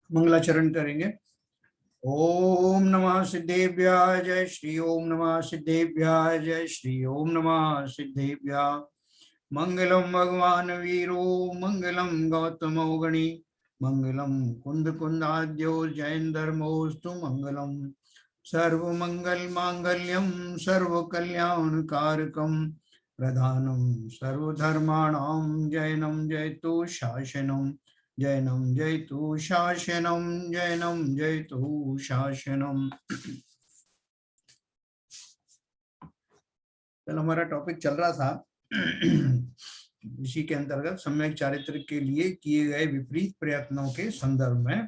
मंगलाचरण करेंगे। ओम नमः सिद्धेभ्याय जय श्री ओम नमः सिद्धेभ्याय जय श्री ओम नमः सिद्धेभ्याय। मंगलम भगवान वीरो मंगलम गौतमो गणी मंगलम कुंद कुंदाद्यो जयंधर्मोस्तु मंगलम। सर्वमंगल मांगल्यम सर्व कल्याण कारकम प्रधानम सर्वधर्माणां जैनम जयतु शासनम जैनम जयतु शासनम जैनम जयतु शासनम। कल हमारा टॉपिक चल रहा था इसी के अंतर्गत सम्यक चारित्र के लिए किए गए विपरीत प्रयत्नों के संदर्भ में।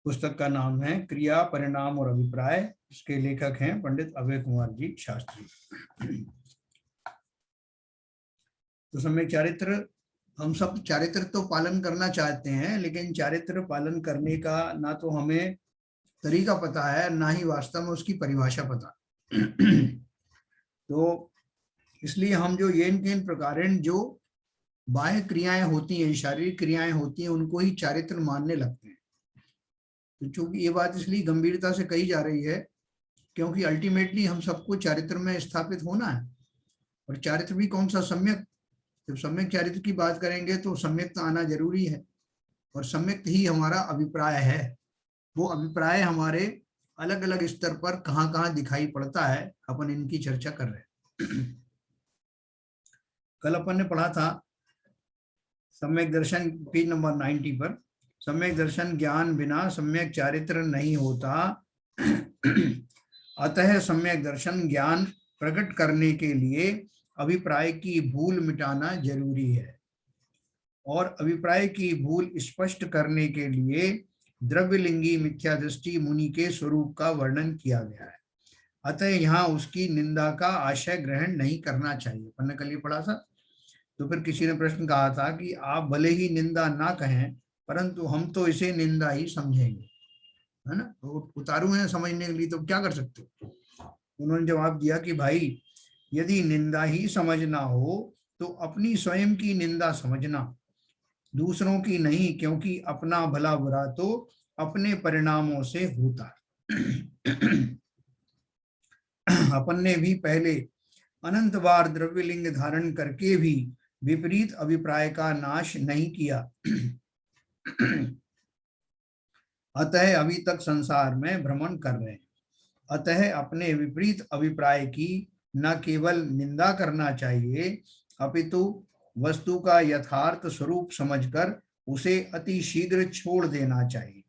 पुस्तक का नाम है क्रिया परिणाम और अभिप्राय। इसके लेखक हैं पंडित अभय कुमार जी शास्त्री। तो सम्यक चारित्र, हम सब चारित्र तो पालन करना चाहते हैं, लेकिन चारित्र पालन करने का ना तो हमें तरीका पता है, ना ही वास्तव में उसकी परिभाषा पता। तो इसलिए हम जो ये इन प्रकार जो बाह्य क्रियाएं होती हैं, शारीरिक क्रियाएं होती हैं, उनको ही चारित्र मानने लगते हैं। तो चूंकि ये बात इसलिए गंभीरता से कही जा रही है क्योंकि अल्टीमेटली हम सबको चारित्र में स्थापित होना है। और चारित्र भी कौन सा? सम्यक। जब सम्यक चारित्र की बात करेंगे तो सम्यक आना जरूरी है, और सम्यक ही हमारा अभिप्राय है। वो अभिप्राय हमारे अलग अलग स्तर पर कहाँ कहाँ दिखाई पड़ता है, अपन इनकी चर्चा कर रहे हैं। कल अपन ने पढ़ा था सम्यक दर्शन पेज नंबर 90 पर, सम्यक दर्शन ज्ञान बिना सम्यक चारित्र नहीं होता। अतः सम्यक दर्शन ज्ञान प्रकट करने के लिए अभिप्राय की भूल मिटाना जरूरी है, और अभिप्राय की भूल स्पष्ट करने के लिए द्रव्यलिंगी मिथ्या दृष्टि मुनि के स्वरूप का वर्णन किया गया है। अतः यहाँ उसकी निंदा का आशय ग्रहण नहीं करना चाहिए। अपन ने कल ये पढ़ा था। तो फिर किसी ने प्रश्न कहा था कि आप भले ही निंदा ना कहें, परंतु हम तो इसे निंदा ही समझेंगे, है ना। तो उतारू है समझने के लिए, तो क्या कर सकते हो। उन्होंने जवाब दिया कि भाई, यदि निंदा ही समझना हो तो अपनी स्वयं की निंदा समझना, दूसरों की नहीं, क्योंकि अपना भला बुरा तो अपने परिणामों से होता है। अपन ने भी पहले अनंत बार द्रव्यलिंग धारण करके भी विपरीत अभिप्राय का नाश नहीं किया। अतः अभी तक संसार में भ्रमण कर रहे हैं। अतः अपने विपरीत अभिप्राय की न केवल निंदा करना चाहिए, अपितु वस्तु का यथार्थ स्वरूप समझकर उसे अति शीघ्र छोड़ देना चाहिए।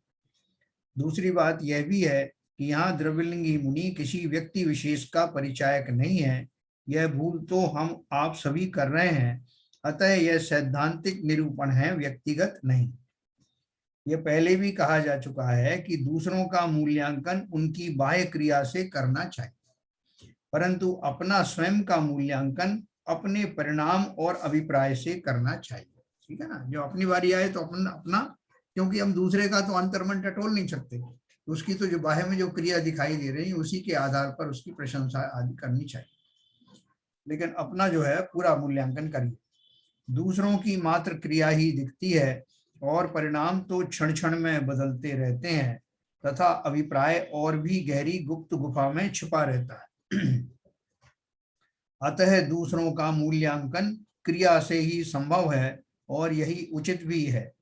दूसरी बात यह भी है कि यहाँ द्रव्यलिंगी मुनि किसी व्यक्ति विशेष का परिचायक नहीं है। यह भूल तो हम आप सभी कर रहे हैं। अतः यह सैद्धांतिक निरूपण है, व्यक्तिगत नहीं। यह पहले भी कहा जा चुका है कि दूसरों का मूल्यांकन उनकी बाह्य क्रिया से करना चाहिए, परंतु अपना स्वयं का मूल्यांकन अपने परिणाम और अभिप्राय से करना चाहिए। ठीक है ना। जो अपनी बारी आए तो अपन अपना, क्योंकि हम दूसरे का तो अंतर्मन टटोल नहीं सकते। उसकी तो जो बाह्य में जो क्रिया दिखाई दे रही है उसी के आधार पर उसकी प्रशंसा आदि करनी चाहिए, लेकिन अपना जो है पूरा मूल्यांकन करिए। दूसरों की मात्र क्रिया ही दिखती है और परिणाम तो क्षण क्षण में बदलते रहते हैं, तथा अभिप्राय और भी गहरी गुप्त गुफा में छुपा रहता है। अतः दूसरों का मूल्यांकन क्रिया से ही संभव है, और यही उचित भी है।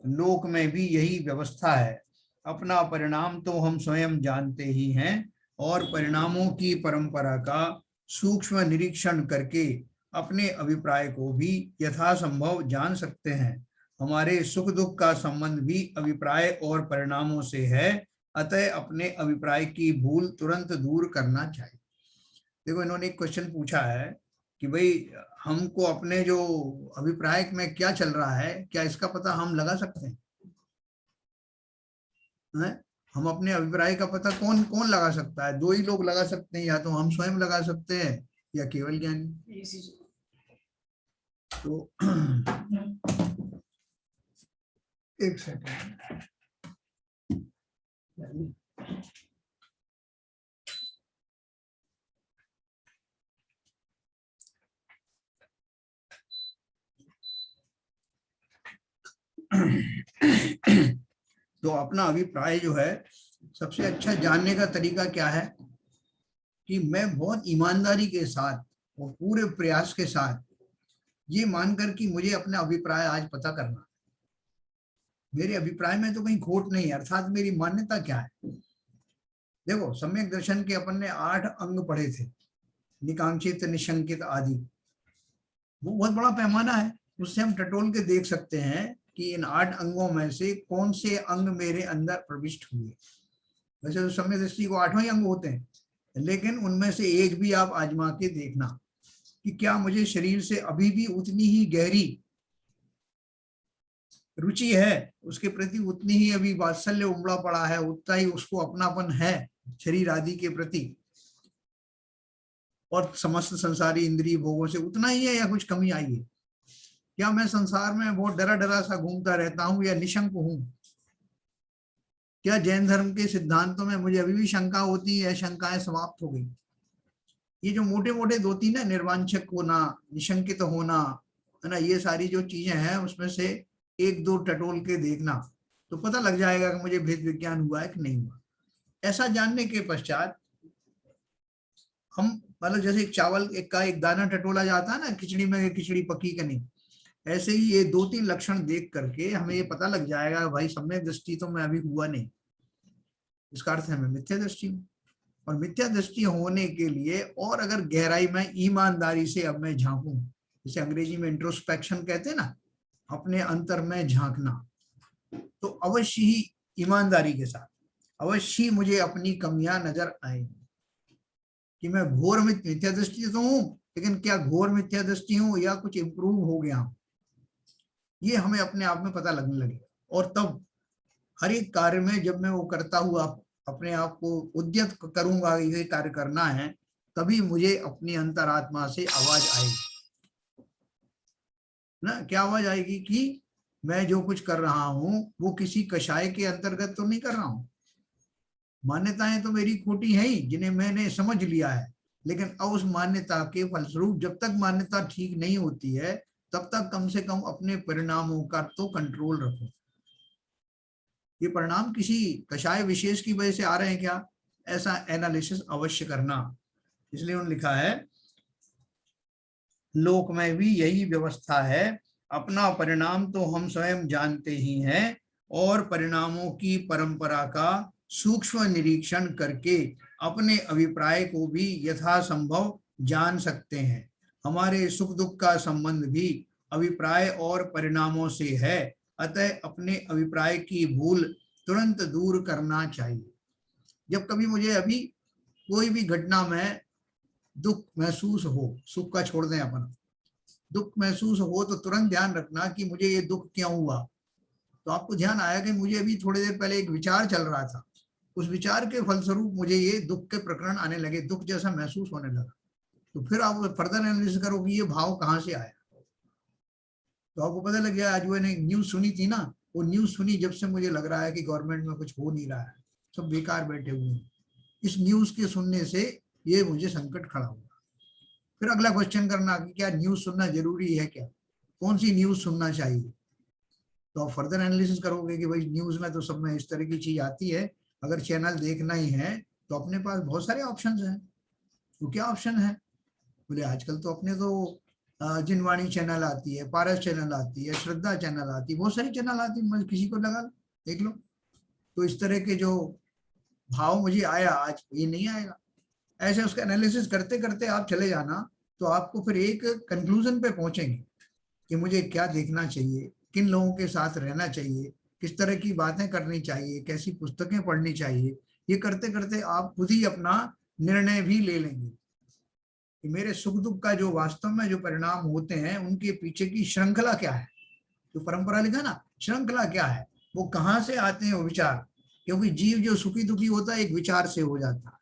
लोक में भी यही व्यवस्था है। अपना परिणाम तो हम स्वयं जानते ही हैं, और परिणामों की परंपरा का सूक्ष्म निरीक्षण करके अपने अभिप्राय को भी यथासंभव जान सकते हैं। हमारे सुख दुख का संबंध भी अभिप्राय और परिणामों से है। अतः अपने अभिप्राय की भूल तुरंत दूर करना चाहिए। देखो, इन्होंने एक क्वेश्चन पूछा है कि भाई, हमको अपने जो अभिप्राय में क्या चल रहा है, क्या इसका पता हम लगा सकते हैं? हम अपने अभिप्राय का पता कौन कौन लगा सकता है? दो ही लोग लगा सकते हैं, या तो हम स्वयं लगा सकते हैं या केवल ज्ञानी। तो एक सेकंड। तो अपना अभिप्राय जो है, सबसे अच्छा जानने का तरीका क्या है कि मैं बहुत ईमानदारी के साथ और पूरे प्रयास के साथ ये मानकर कि मुझे अपना अभिप्राय आज पता करना, मेरे अभिप्राय में तो कहीं खोट नहीं है, अर्थात मेरी मान्यता क्या है। देखो, सम्यक दर्शन के अपन ने 8 अंग पढ़े थे, निकांक्षित, निशंकित आदि। वो बहुत बड़ा पैमाना है, उससे हम टटोल के देख सकते हैं कि इन 8 अंगों में से कौन से अंग मेरे अंदर प्रविष्ट हुए। वैसे तो सम्यक दृष्टि को 8 ही अंग होते हैं, लेकिन उनमें से एक भी आप आजमा के देखना कि क्या मुझे शरीर से अभी भी उतनी ही गहरी रुचि है, उसके प्रति उतनी ही अभी वात्सल्य उमड़ा पड़ा है, उतना ही उसको अपनापन है शरीर आदि के प्रति, और समस्त संसारी इंद्रिय भोगों से उतना ही है, या कुछ कमी आई है? क्या मैं संसार में बहुत डरा डरा सा घूमता रहता हूं, या निशंक हूं? क्या जैन धर्म के सिद्धांतों में मुझे अभी भी शंका होती है? शंकाएं समाप्त हो गई? ये जो मोटे मोटे 2-3 है, निर्वांछक होना, निशंकित होना, है ना, ये सारी जो चीजें हैं उसमें से 1-2 टटोल के देखना, तो पता लग जाएगा कि मुझे भेद विज्ञान हुआ है कि नहीं हुआ। ऐसा जानने के पश्चात हम, मतलब जैसे एक चावल एक दाना टटोला जाता है ना खिचड़ी में, खिचड़ी पकी कि नहीं, ऐसे ही ये 2-3 लक्षण देख करके हमें ये पता लग जाएगा भाई सम्यक दृष्टि तो मैं अभी हुआ नहीं, इसका अर्थ है मैं मिथ्या दृष्टि हूँ। और मिथ्या दृष्टि होने के लिए और अगर गहराई में ईमानदारी से अब मैं झांकूं, जिसे अंग्रेजी में इंट्रोस्पेक्शन कहते हैं ना, अपने अंतर में झांकना, तो अवश्य ही ईमानदारी के साथ अवश्य मुझे अपनी कमियां नजर आएंगी कि मैं घोर मिथ्या दृष्टि तो हूं, लेकिन क्या घोर मिथ्या दृष्टि हूं या कुछ इंप्रूव हो गया हूं, ये हमें अपने आप में पता लगने लगेगा। और तब हर एक कार्य में जब मैं वो करता हुआ अपने आप को उद्यत करूंगा, ये कार्य करना है, तभी मुझे अपनी अंतरात्मा से आवाज आएगी ना। क्या आवाज आएगी कि मैं जो कुछ कर रहा हूं वो किसी कषाय के अंतर्गत तो नहीं कर रहा हूं। मान्यताएं तो मेरी खोटी है ही, जिन्हें मैंने समझ लिया है, लेकिन अब उस मान्यता के फलस्वरूप जब तक मान्यता ठीक नहीं होती है, तब तक कम से कम अपने परिणामों का तो कंट्रोल रखो। ये परिणाम किसी कषाय विशेष की वजह से आ रहे हैं क्या, ऐसा एनालिसिस अवश्य करना। इसलिए उन्होंने लिखा है, लोक में भी यही व्यवस्था है, अपना परिणाम तो हम स्वयं जानते ही हैं, और परिणामों की परंपरा का सूक्ष्म निरीक्षण करके अपने अभिप्राय को भी यथासंभव जान सकते हैं। हमारे सुख दुख का संबंध भी अभिप्राय और परिणामों से है, अतः अपने अभिप्राय की भूल तुरंत दूर करना चाहिए। जब कभी मुझे अभी कोई भी घटना में दुख महसूस हो, सुख का छोड़ दें अपन, दुख महसूस हो तो तुरंत ध्यान रखना कि मुझे ये दुख क्यों हुआ। तो आपको ध्यान आया कि मुझे अभी थोड़ी देर पहले एक विचार चल रहा था, उस विचार के फलस्वरूप मुझे ये दुख के प्रकरण आने लगे, दुख जैसा महसूस होने लगा। तो फिर आप फर्दर एनालिसिस करो कि ये भाव कहाँ से आया। तो आपको पता लग गया, आज मैंने न्यूज सुनी थी ना, वो न्यूज सुनी जब से मुझे लग रहा है कि गवर्नमेंट में कुछ हो नहीं रहा है, सब बेकार बैठे हुए हैं। इस न्यूज के सुनने से ये मुझे संकट खड़ा हुआ। फिर अगला क्वेश्चन करना कि क्या न्यूज सुनना जरूरी है, क्या कौन सी न्यूज सुनना चाहिए। तो आप फर्दर एनालिसिस करोगे कि भाई न्यूज में तो सब में इस तरह की चीज आती है, अगर चैनल देखना ही है तो अपने पास बहुत सारे ऑप्शंस हैं। तो क्या ऑप्शन है, बोले आजकल तो अपने तो जिनवाणी चैनल आती है, पारस चैनल आती है, श्रद्धा चैनल आती है, बहुत सारी चैनल आती है, किसी को लगा देख लो। तो इस तरह के जो भाव मुझे आया आज, ये नहीं आएगा। ऐसे उसका एनालिसिस करते करते आप चले जाना, तो आपको फिर एक कंक्लूजन पे पहुंचेंगे कि मुझे क्या देखना चाहिए, किन लोगों के साथ रहना चाहिए, किस तरह की बातें करनी चाहिए, कैसी पुस्तकें पढ़नी चाहिए। ये करते करते आप खुद ही अपना निर्णय भी ले लेंगे कि मेरे सुख दुख का जो वास्तव में जो परिणाम होते हैं, उनके पीछे की श्रृंखला क्या है। जो परंपरा लिखा ना, श्रृंखला क्या है, वो कहाँ से आते हैं वो विचार। क्योंकि जीव जो सुखी दुखी होता है एक विचार से हो जाता है।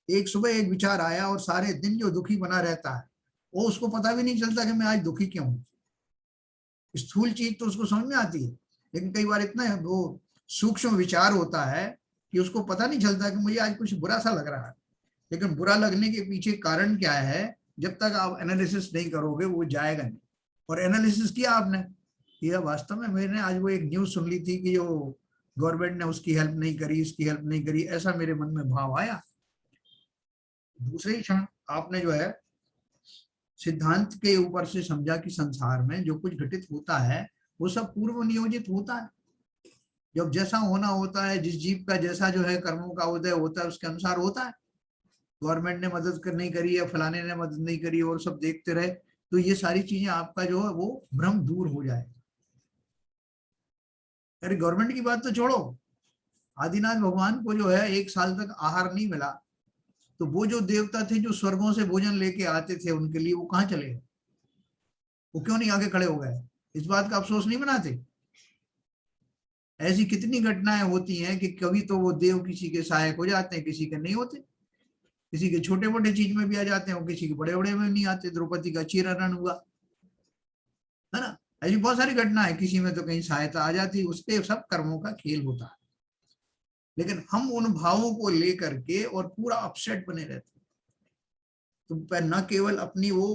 एक सुबह एक विचार आया और सारे दिन जो दुखी बना रहता है, वो उसको पता भी नहीं चलता कि मैं आज दुखी क्यों हूं। स्थूल चीज तो उसको समझ में आती है, लेकिन कई बार इतना वो सूक्ष्म विचार होता है कि उसको पता नहीं चलता कि मुझे आज कुछ बुरा सा लग रहा है। लेकिन बुरा लगने के पीछे कारण क्या है, जब तक आप एनालिसिस नहीं करोगे वो जाएगा नहीं। और एनालिसिस किया आपने, ये वास्तव में मैंने आज वो एक न्यूज सुन ली थी कि जो गवर्नमेंट ने उसकी हेल्प नहीं करी, इसकी हेल्प नहीं करी, ऐसा मेरे मन में भाव आया। दूसरे ही क्षण आपने जो है सिद्धांत के ऊपर से समझा कि संसार में जो कुछ घटित होता है वो सब पूर्व नियोजित होता है। जब जैसा होना होता है, जिस जीव का जैसा जो है कर्मों का उदय होता है उसके अनुसार होता है। गवर्नमेंट ने मदद नहीं करी या फलाने ने मदद नहीं करी और सब देखते रहे, तो ये सारी चीजें आपका जो है वो भ्रम दूर हो जाए। अरे गवर्नमेंट की बात तो छोड़ो, आदिनाथ भगवान को जो है 1 साल तक आहार नहीं मिला, तो वो जो देवता थे जो स्वर्गों से भोजन लेके आते थे उनके लिए, वो कहाँ चले गए? वो क्यों नहीं आगे खड़े हो गए? इस बात का अफसोस नहीं मनाते? ऐसी कितनी घटनाएं होती हैं कि कभी तो वो देव किसी के सहायक हो जाते हैं, किसी के नहीं होते, किसी के छोटे मोटे चीज में भी आ जाते हैं और किसी के बड़े बड़े में नहीं आते। द्रौपदी का चीरहरण हुआ है ना, ऐसी बहुत सारी घटना है, किसी में तो कहीं सहायता आ जाती है, उसके सब कर्मों का खेल होता है। लेकिन हम उन भावों को लेकर के और पूरा अपसेट बने रहते हैं। तो न केवल अपनी वो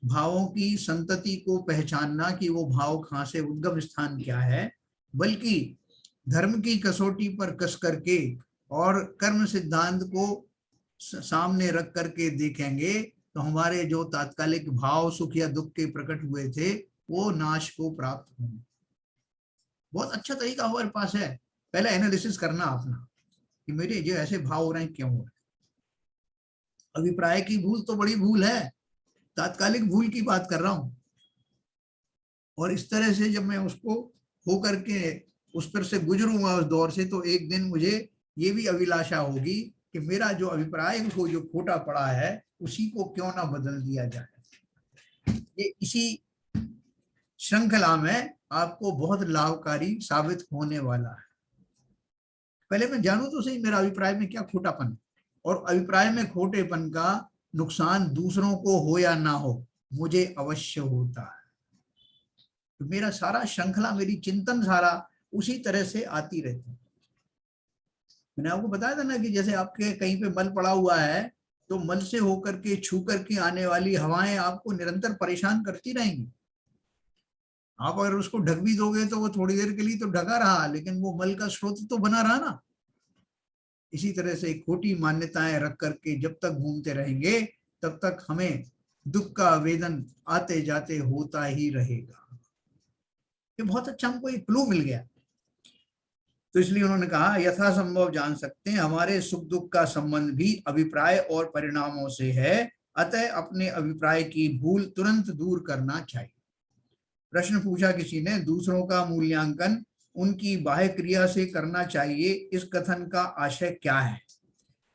भावों की संतति को पहचानना कि वो भाव कहाँ से, उद्गम स्थान क्या है, बल्कि धर्म की कसौटी पर कस करके और कर्म सिद्धांत को सामने रख करके देखेंगे तो हमारे जो तात्कालिक भाव सुख या दुख के प्रकट हुए थे वो नाश को प्राप्त होंगे। बहुत अच्छा तरीका हमारे पास है पहले एनालिसिस करना अपना कि मेरे जो ऐसे भाव हो रहे हैं क्यों हो रहे हैं। अभिप्राय की भूल तो बड़ी भूल है, तात्कालिक भूल की बात कर रहा हूं। और इस तरह से जब मैं उसको होकर के उस पर से गुजरूंगा उस दौर से, तो एक दिन मुझे ये भी अभिलाषा होगी कि मेरा जो अभिप्राय को जो खोटा पड़ा है उसी को क्यों ना बदल दिया जाए। ये इसी श्रृंखला में आपको बहुत लाभकारी साबित होने वाला है। पहले मैं जानू तो सही मेरा अभिप्राय में क्या खोटापन है, और अभिप्राय में खोटेपन का नुकसान दूसरों को हो या ना हो मुझे अवश्य होता है। तो मेरा सारा श्रृंखला, मेरी चिंतन सारा उसी तरह से आती रहती है। मैंने आपको बताया था ना कि जैसे आपके कहीं पे मल पड़ा हुआ है तो मल से होकर के छू करके आने वाली हवाएं आपको निरंतर परेशान करती रहेंगी। आप अगर उसको ढक भी दोगे तो वो थोड़ी देर के लिए तो ढका रहा, लेकिन वो मल का स्रोत तो बना रहा ना। इसी तरह से खोटी मान्यताएं रख करके जब तक घूमते रहेंगे तब तक हमें दुख का वेदन आते जाते होता ही रहेगा। ये बहुत अच्छा हमको एक क्लू मिल गया। तो इसलिए उन्होंने कहा यथासंभव जान सकते हैं हमारे सुख दुख का संबंध भी अभिप्राय और परिणामों से है, अतः अपने अभिप्राय की भूल तुरंत दूर करना चाहिए। प्रश्न पूछा किसी ने, दूसरों का मूल्यांकन उनकी बाह्य क्रिया से करना चाहिए, इस कथन का आशय क्या है?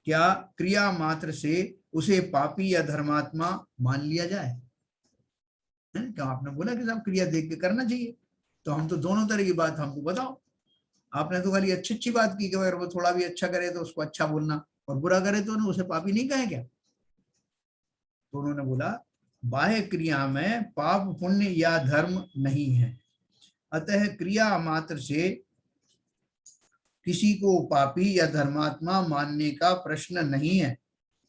क्या क्रिया मात्र से उसे पापी या धर्मात्मा मान लिया जाए? क्या आपने बोला कि साहब क्रिया देख के करना चाहिए, तो हम तो दोनों तरह की बात हमको बताओ। आपने तो खाली अच्छी अच्छी बात की कि अगर वो थोड़ा भी अच्छा करे तो उसको अच्छा बोलना, और बुरा करे तो उसे पापी नहीं कहे क्या? तो उन्होंने बोला बाह्य क्रिया में पाप पुण्य या धर्म नहीं है, अतः क्रिया मात्र से किसी को पापी या धर्मात्मा मानने का प्रश्न नहीं है,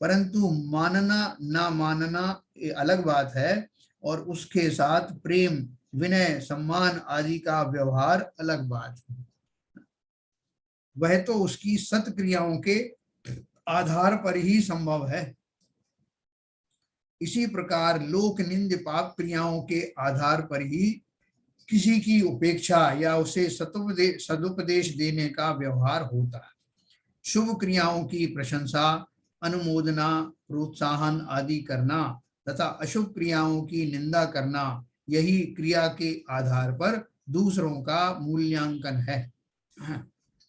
परंतु मानना ना मानना ये अलग बात है, और उसके साथ प्रेम विनय सम्मान आदि का व्यवहार अलग बात है। वह तो उसकी सत्क्रियाओं के आधार पर ही संभव है। इसी प्रकार लोक निंद पाप क्रियाओं के आधार पर ही किसी की उपेक्षा या उसे सदुपदेश देने का व्यवहार होता है। शुभ क्रियाओं की प्रशंसा अनुमोदना प्रोत्साहन आदि करना तथा अशुभ क्रियाओं की निंदा करना, यही क्रिया के आधार पर दूसरों का मूल्यांकन है।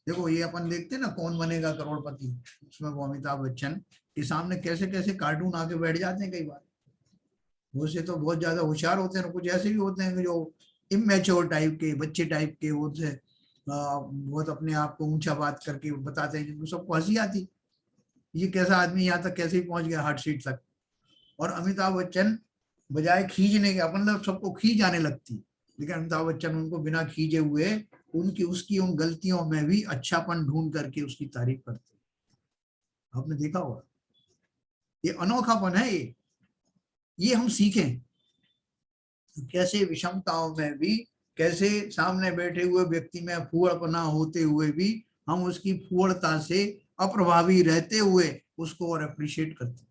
देखो ये अपन देखते हैं ना कौन बनेगा करोड़पति, उसमें वो अमिताभ बच्चन के सामने कैसे कैसे कार्टून आके बैठ जाते हैं। कई बार वो से तो बहुत ज्यादा होशियार होते हैं, कुछ ऐसे भी होते हैं जो इमेच्योर टाइप के बच्चे टाइप के होते हैं, बहुत अपने आप को ऊंचा बात करके बताते हैं जिनको सबको हंसी आती, ये कैसा आदमी यहाँ तक कैसे पहुंच गया हार्ट सीट तक। और अमिताभ बच्चन बजाय खींचने के, मतलब सबको खींच आने लगती, लेकिन अमिताभ बच्चन उनको बिना खींचे हुए उनकी उसकी उन गलतियों में भी अच्छापन ढूंढ करके उसकी तारीफ करते। आपने देखा होगा, ये अनोखापन है। ये हम सीखें कैसे विषमताओं में भी कैसे सामने बैठे हुए व्यक्ति में फूहड़पना होते हुए भी हम उसकी फूहड़ता से अप्रभावी रहते हुए उसको और अप्रिशिएट करते हैं।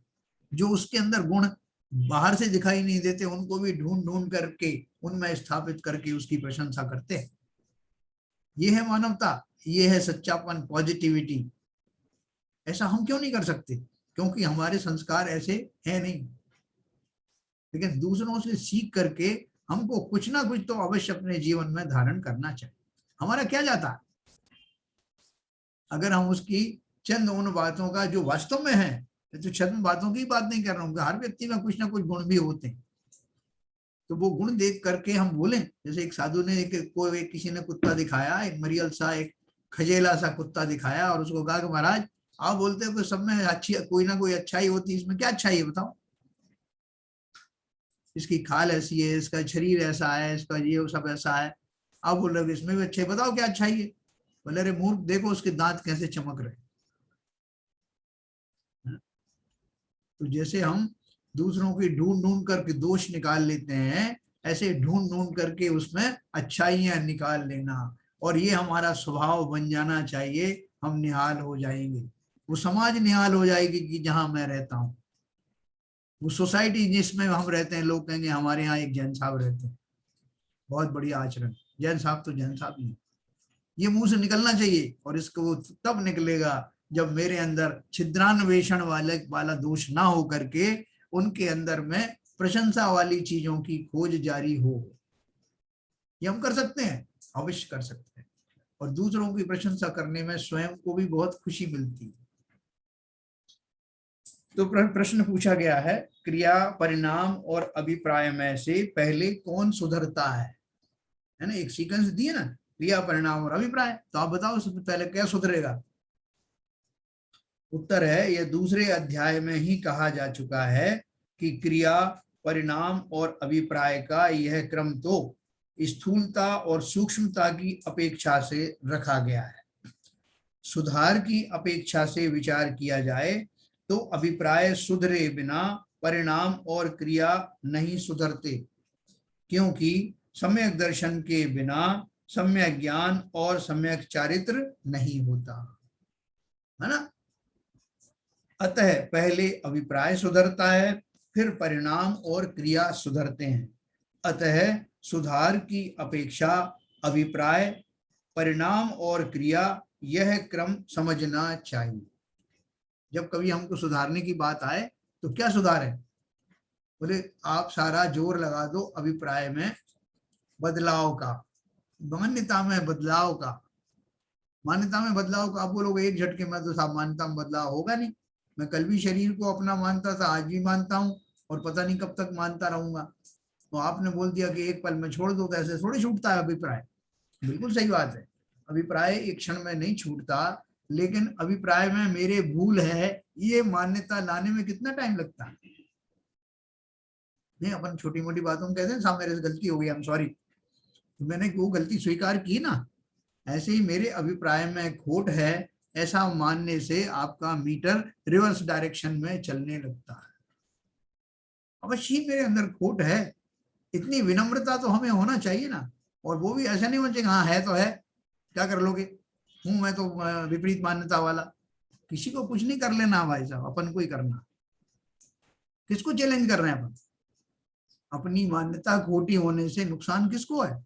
जो उसके अंदर गुण बाहर से दिखाई नहीं देते उनको भी ढूंढ ढूंढ करके उनमें स्थापित करके उसकी प्रशंसा करते हैं। ये है मानवता, ये है सच्चापन, पॉजिटिविटी। ऐसा हम क्यों नहीं कर सकते? क्योंकि हमारे संस्कार ऐसे हैं नहीं। लेकिन दूसरों से सीख करके हमको कुछ ना कुछ तो अवश्य अपने जीवन में धारण करना चाहिए। हमारा क्या जाता है अगर हम उसकी चंद उन बातों का जो वास्तव में है, तो चंद बातों की बात नहीं कर रहा हूँ, हर व्यक्ति में कुछ ना कुछ गुण भी होते हैं, तो वो गुण देख करके हम बोलें। जैसे एक साधु ने किसी ने कुत्ता दिखाया, एक मरियल सा, एक खजेला सा कुत्ता दिखाया और उसको कहा कि महाराज आप बोलते हो कि सब में अच्छी कोई ना कोई अच्छाई होती है, इसमें क्या अच्छाई है बताओ? इसकी खाल ऐसी है, इसका शरीर ऐसा है, इसका ये सब ऐसा है, आप बोल रहे हो इसमें भी अच्छे, बताओ क्या अच्छाई है? बोले अरे मूर्ख देखो उसके दांत कैसे चमक रहे। तो जैसे हम दूसरों की ढूंढ ढूंढ करके दोष निकाल लेते हैं, ऐसे ढूंढ ढूंढ करके उसमें अच्छाइयां निकाल लेना, और ये हमारा स्वभाव बन जाना चाहिए। हम निहाल हो जाएंगे, वो समाज निहाल हो जाएगी कि जहां मैं रहता हूँ, वो सोसाइटी जिसमें हम रहते हैं, लोग कहेंगे हमारे यहाँ एक जैन साहब रहते हैं, बहुत बढ़िया आचरण। जैन साहब तो जैन साहब नहीं, ये मुंह से निकलना चाहिए। और इसको तब निकलेगा जब मेरे अंदर छिद्रान्वेषण वाला दोष ना हो करके उनके अंदर में प्रशंसा वाली चीजों की खोज जारी हो। ये हम कर सकते हैं, अवश्य कर सकते हैं। और दूसरों की प्रशंसा करने में स्वयं को भी बहुत खुशी मिलती है। तो प्रश्न पूछा गया है, क्रिया, परिणाम और अभिप्राय में से पहले कौन सुधरता है ना? एक सीक्वेंस दिए ना, क्रिया, परिणाम और अभिप्राय, तो आप बताओ सबसे पहले क्या सुधरेगा? उत्तर है, यह दूसरे अध्याय में ही कहा जा चुका है कि क्रिया, परिणाम और अभिप्राय का यह क्रम तो स्थूलता और सूक्ष्मता की अपेक्षा से रखा गया है। सुधार की अपेक्षा से विचार किया जाए तो अभिप्राय सुधरे बिना परिणाम और क्रिया नहीं सुधरते, क्योंकि सम्यक दर्शन के बिना सम्यक ज्ञान और सम्यक चारित्र नहीं होता, है ना? अतः पहले अभिप्राय सुधरता है, फिर परिणाम और क्रिया सुधरते हैं। अतः सुधार की अपेक्षा अभिप्राय, परिणाम और क्रिया, यह क्रम समझना चाहिए। जब कभी हमको सुधारने की बात आए तो क्या सुधार है? बोले आप सारा जोर लगा दो अभिप्राय में बदलाव का, मान्यता में बदलाव का। मान्यता में बदलाव का आप बोलोगे एक झटके में तो साहब मान्यता में बदलाव होगा नहीं। मैं कल भी शरीर को अपना मानता था, आज भी मानता हूँ, और पता नहीं कब तक मानता रहूंगा। तो आपने बोल दिया कि एक पल में छोड़ दो, तो ऐसे थोड़ी छूटता है अभिप्राय। बिल्कुल सही बात है, अभिप्राय एक क्षण में नहीं छूटता, लेकिन अभिप्राय में मेरे भूल है ये मान्यता लाने में कितना टाइम लगता है। नहीं, अपन छोटी मोटी बातों में कहते हैं साहब मेरे से गलती हो गई, आई एम सॉरी, तो मैंने वो गलती स्वीकार की ना। ऐसे ही मेरे अभिप्राय में खोट है, ऐसा मानने से आपका मीटर रिवर्स डायरेक्शन में चलने लगता है। अवश्य ही मेरे अंदर खोट है, इतनी विनम्रता तो हमें होना चाहिए ना। और वो भी ऐसा नहीं होना चाहिए हाँ है तो है, क्या कर लोगे, हूं मैं तो विपरीत मान्यता वाला। किसी को कुछ नहीं कर लेना भाई साहब, अपन को ही करना। किसको चैलेंज कर रहे हैं अपन? अपनी मान्यता खोटी होने से नुकसान किसको है?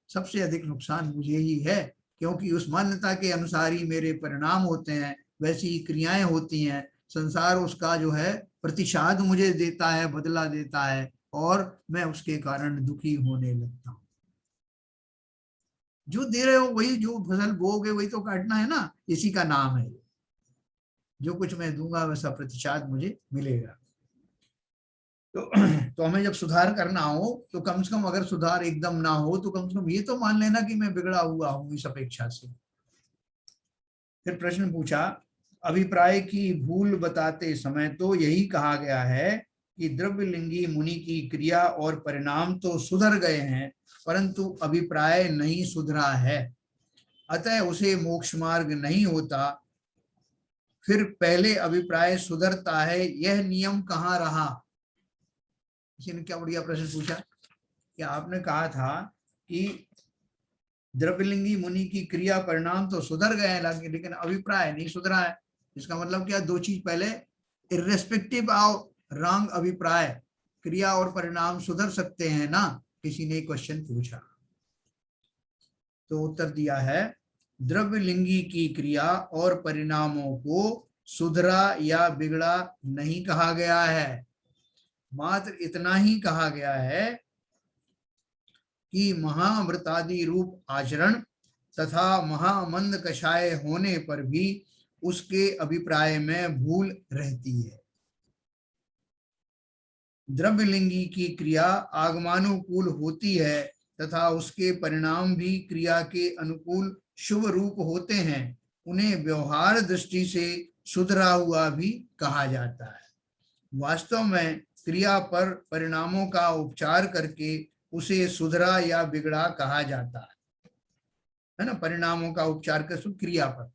सबसे अधिक नुकसान मुझे ही है, क्योंकि उस मान्यता के अनुसार ही मेरे परिणाम होते हैं, वैसी ही क्रियाएं होती हैं। संसार उसका जो है प्रतिशत मुझे देता है, बदला देता है, और मैं उसके कारण दुखी होने लगता हूँ। जो दे रहे हो वही, जो फसल बोओगे वही तो काटना है ना, इसी का नाम है। जो कुछ मैं दूंगा वैसा प्रतिशत मुझे मिलेगा। तो हमें जब सुधार करना हो तो कम से कम, अगर सुधार एकदम ना हो तो कम से कम ये तो मान लेना कि मैं बिगड़ा हुआ हूं इस अपेक्षा से। फिर प्रश्न पूछा, अभिप्राय की भूल बताते समय तो यही कहा गया है कि द्रव्यलिंगी मुनि की क्रिया और परिणाम तो सुधर गए हैं, परंतु अभिप्राय नहीं सुधरा है, अतः उसे मोक्ष मार्ग नहीं होता। फिर पहले अभिप्राय सुधरता है, यह नियम कहाँ रहा? किसी ने क्या बढ़िया प्रश्न पूछा कि आपने कहा था कि द्रव्यलिंगी मुनि की क्रिया परिणाम तो सुधर गए हैं, लेकिन अभिप्राय नहीं सुधरा है। इसका मतलब क्या, दो चीज पहले, इर्रेस्पेक्टिव ऑफ रॉन्ग अभिप्राय, क्रिया और परिणाम सुधर सकते हैं ना, किसी ने क्वेश्चन पूछा। तो उत्तर दिया है, द्रव्यलिंगी की क्रिया और परिणामों को सुधरा या बिगड़ा नहीं कहा गया है, मात्र इतना ही कहा गया है कि महाअमृतादि रूप आचरण तथा महामंद कषाय होने पर भी उसके अभिप्राय में भूल रहती है। द्रव्यलिंगी की क्रिया आगमानुकूल होती है तथा उसके परिणाम भी क्रिया के अनुकूल शुभ रूप होते हैं, उन्हें व्यवहार दृष्टि से सुधरा हुआ भी कहा जाता है। वास्तव में क्रिया पर परिणामों का उपचार करके उसे सुधरा या बिगड़ा कहा जाता है ना। परिणामों का उपचार कर, क्रिया पर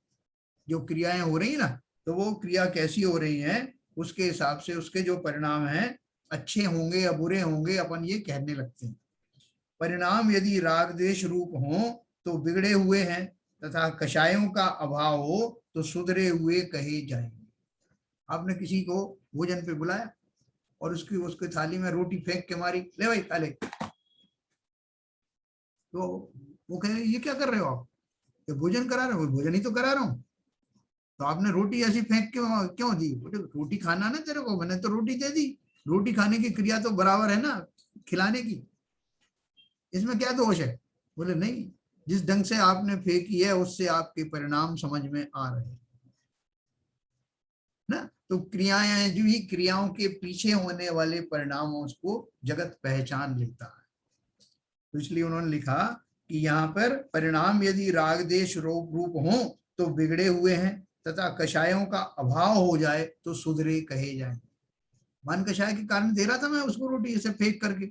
जो क्रियाएं हो रही है ना, तो वो क्रिया कैसी हो रही है उसके हिसाब से उसके जो परिणाम हैं अच्छे होंगे या बुरे होंगे, अपन ये कहने लगते हैं। परिणाम यदि राग द्वेष रूप हो तो बिगड़े हुए हैं तथा कषायों का अभाव हो तो सुधरे हुए कहे जाएंगे। आपने किसी को भोजन पे बुलाया और उसकी थाली में रोटी फेंक के मारी, ले भाई खा ले, तो वो कहे ये क्या कर रहे हो आप, ये भोजन करा रहे हो, भोजन ही तो करा रहा हूँ, तो आपने रोटी ऐसी फेंक के क्यों दी? बोले रोटी खाना ना तेरे को, मैंने तो रोटी दे दी, रोटी खाने की क्रिया तो बराबर है ना खिलाने की, इसमें क्या दोष है? बोले नहीं, जिस ढंग से आपने फेंकी है उससे आपके परिणाम समझ में आ रहे हैं ना। तो क्रियाएं जो ही क्रियाओं के पीछे होने वाले परिणामों को जगत पहचान लेता है। तो इसलिए उन्होंने लिखा कि यहाँ पर परिणाम यदि राग देश रूप हो तो बिगड़े हुए हैं तथा कषायों का अभाव हो जाए तो सुधरे कहे जाए। मन कषाय के कारण दे रहा था मैं उसको रोटी ऐसे फेंक करके,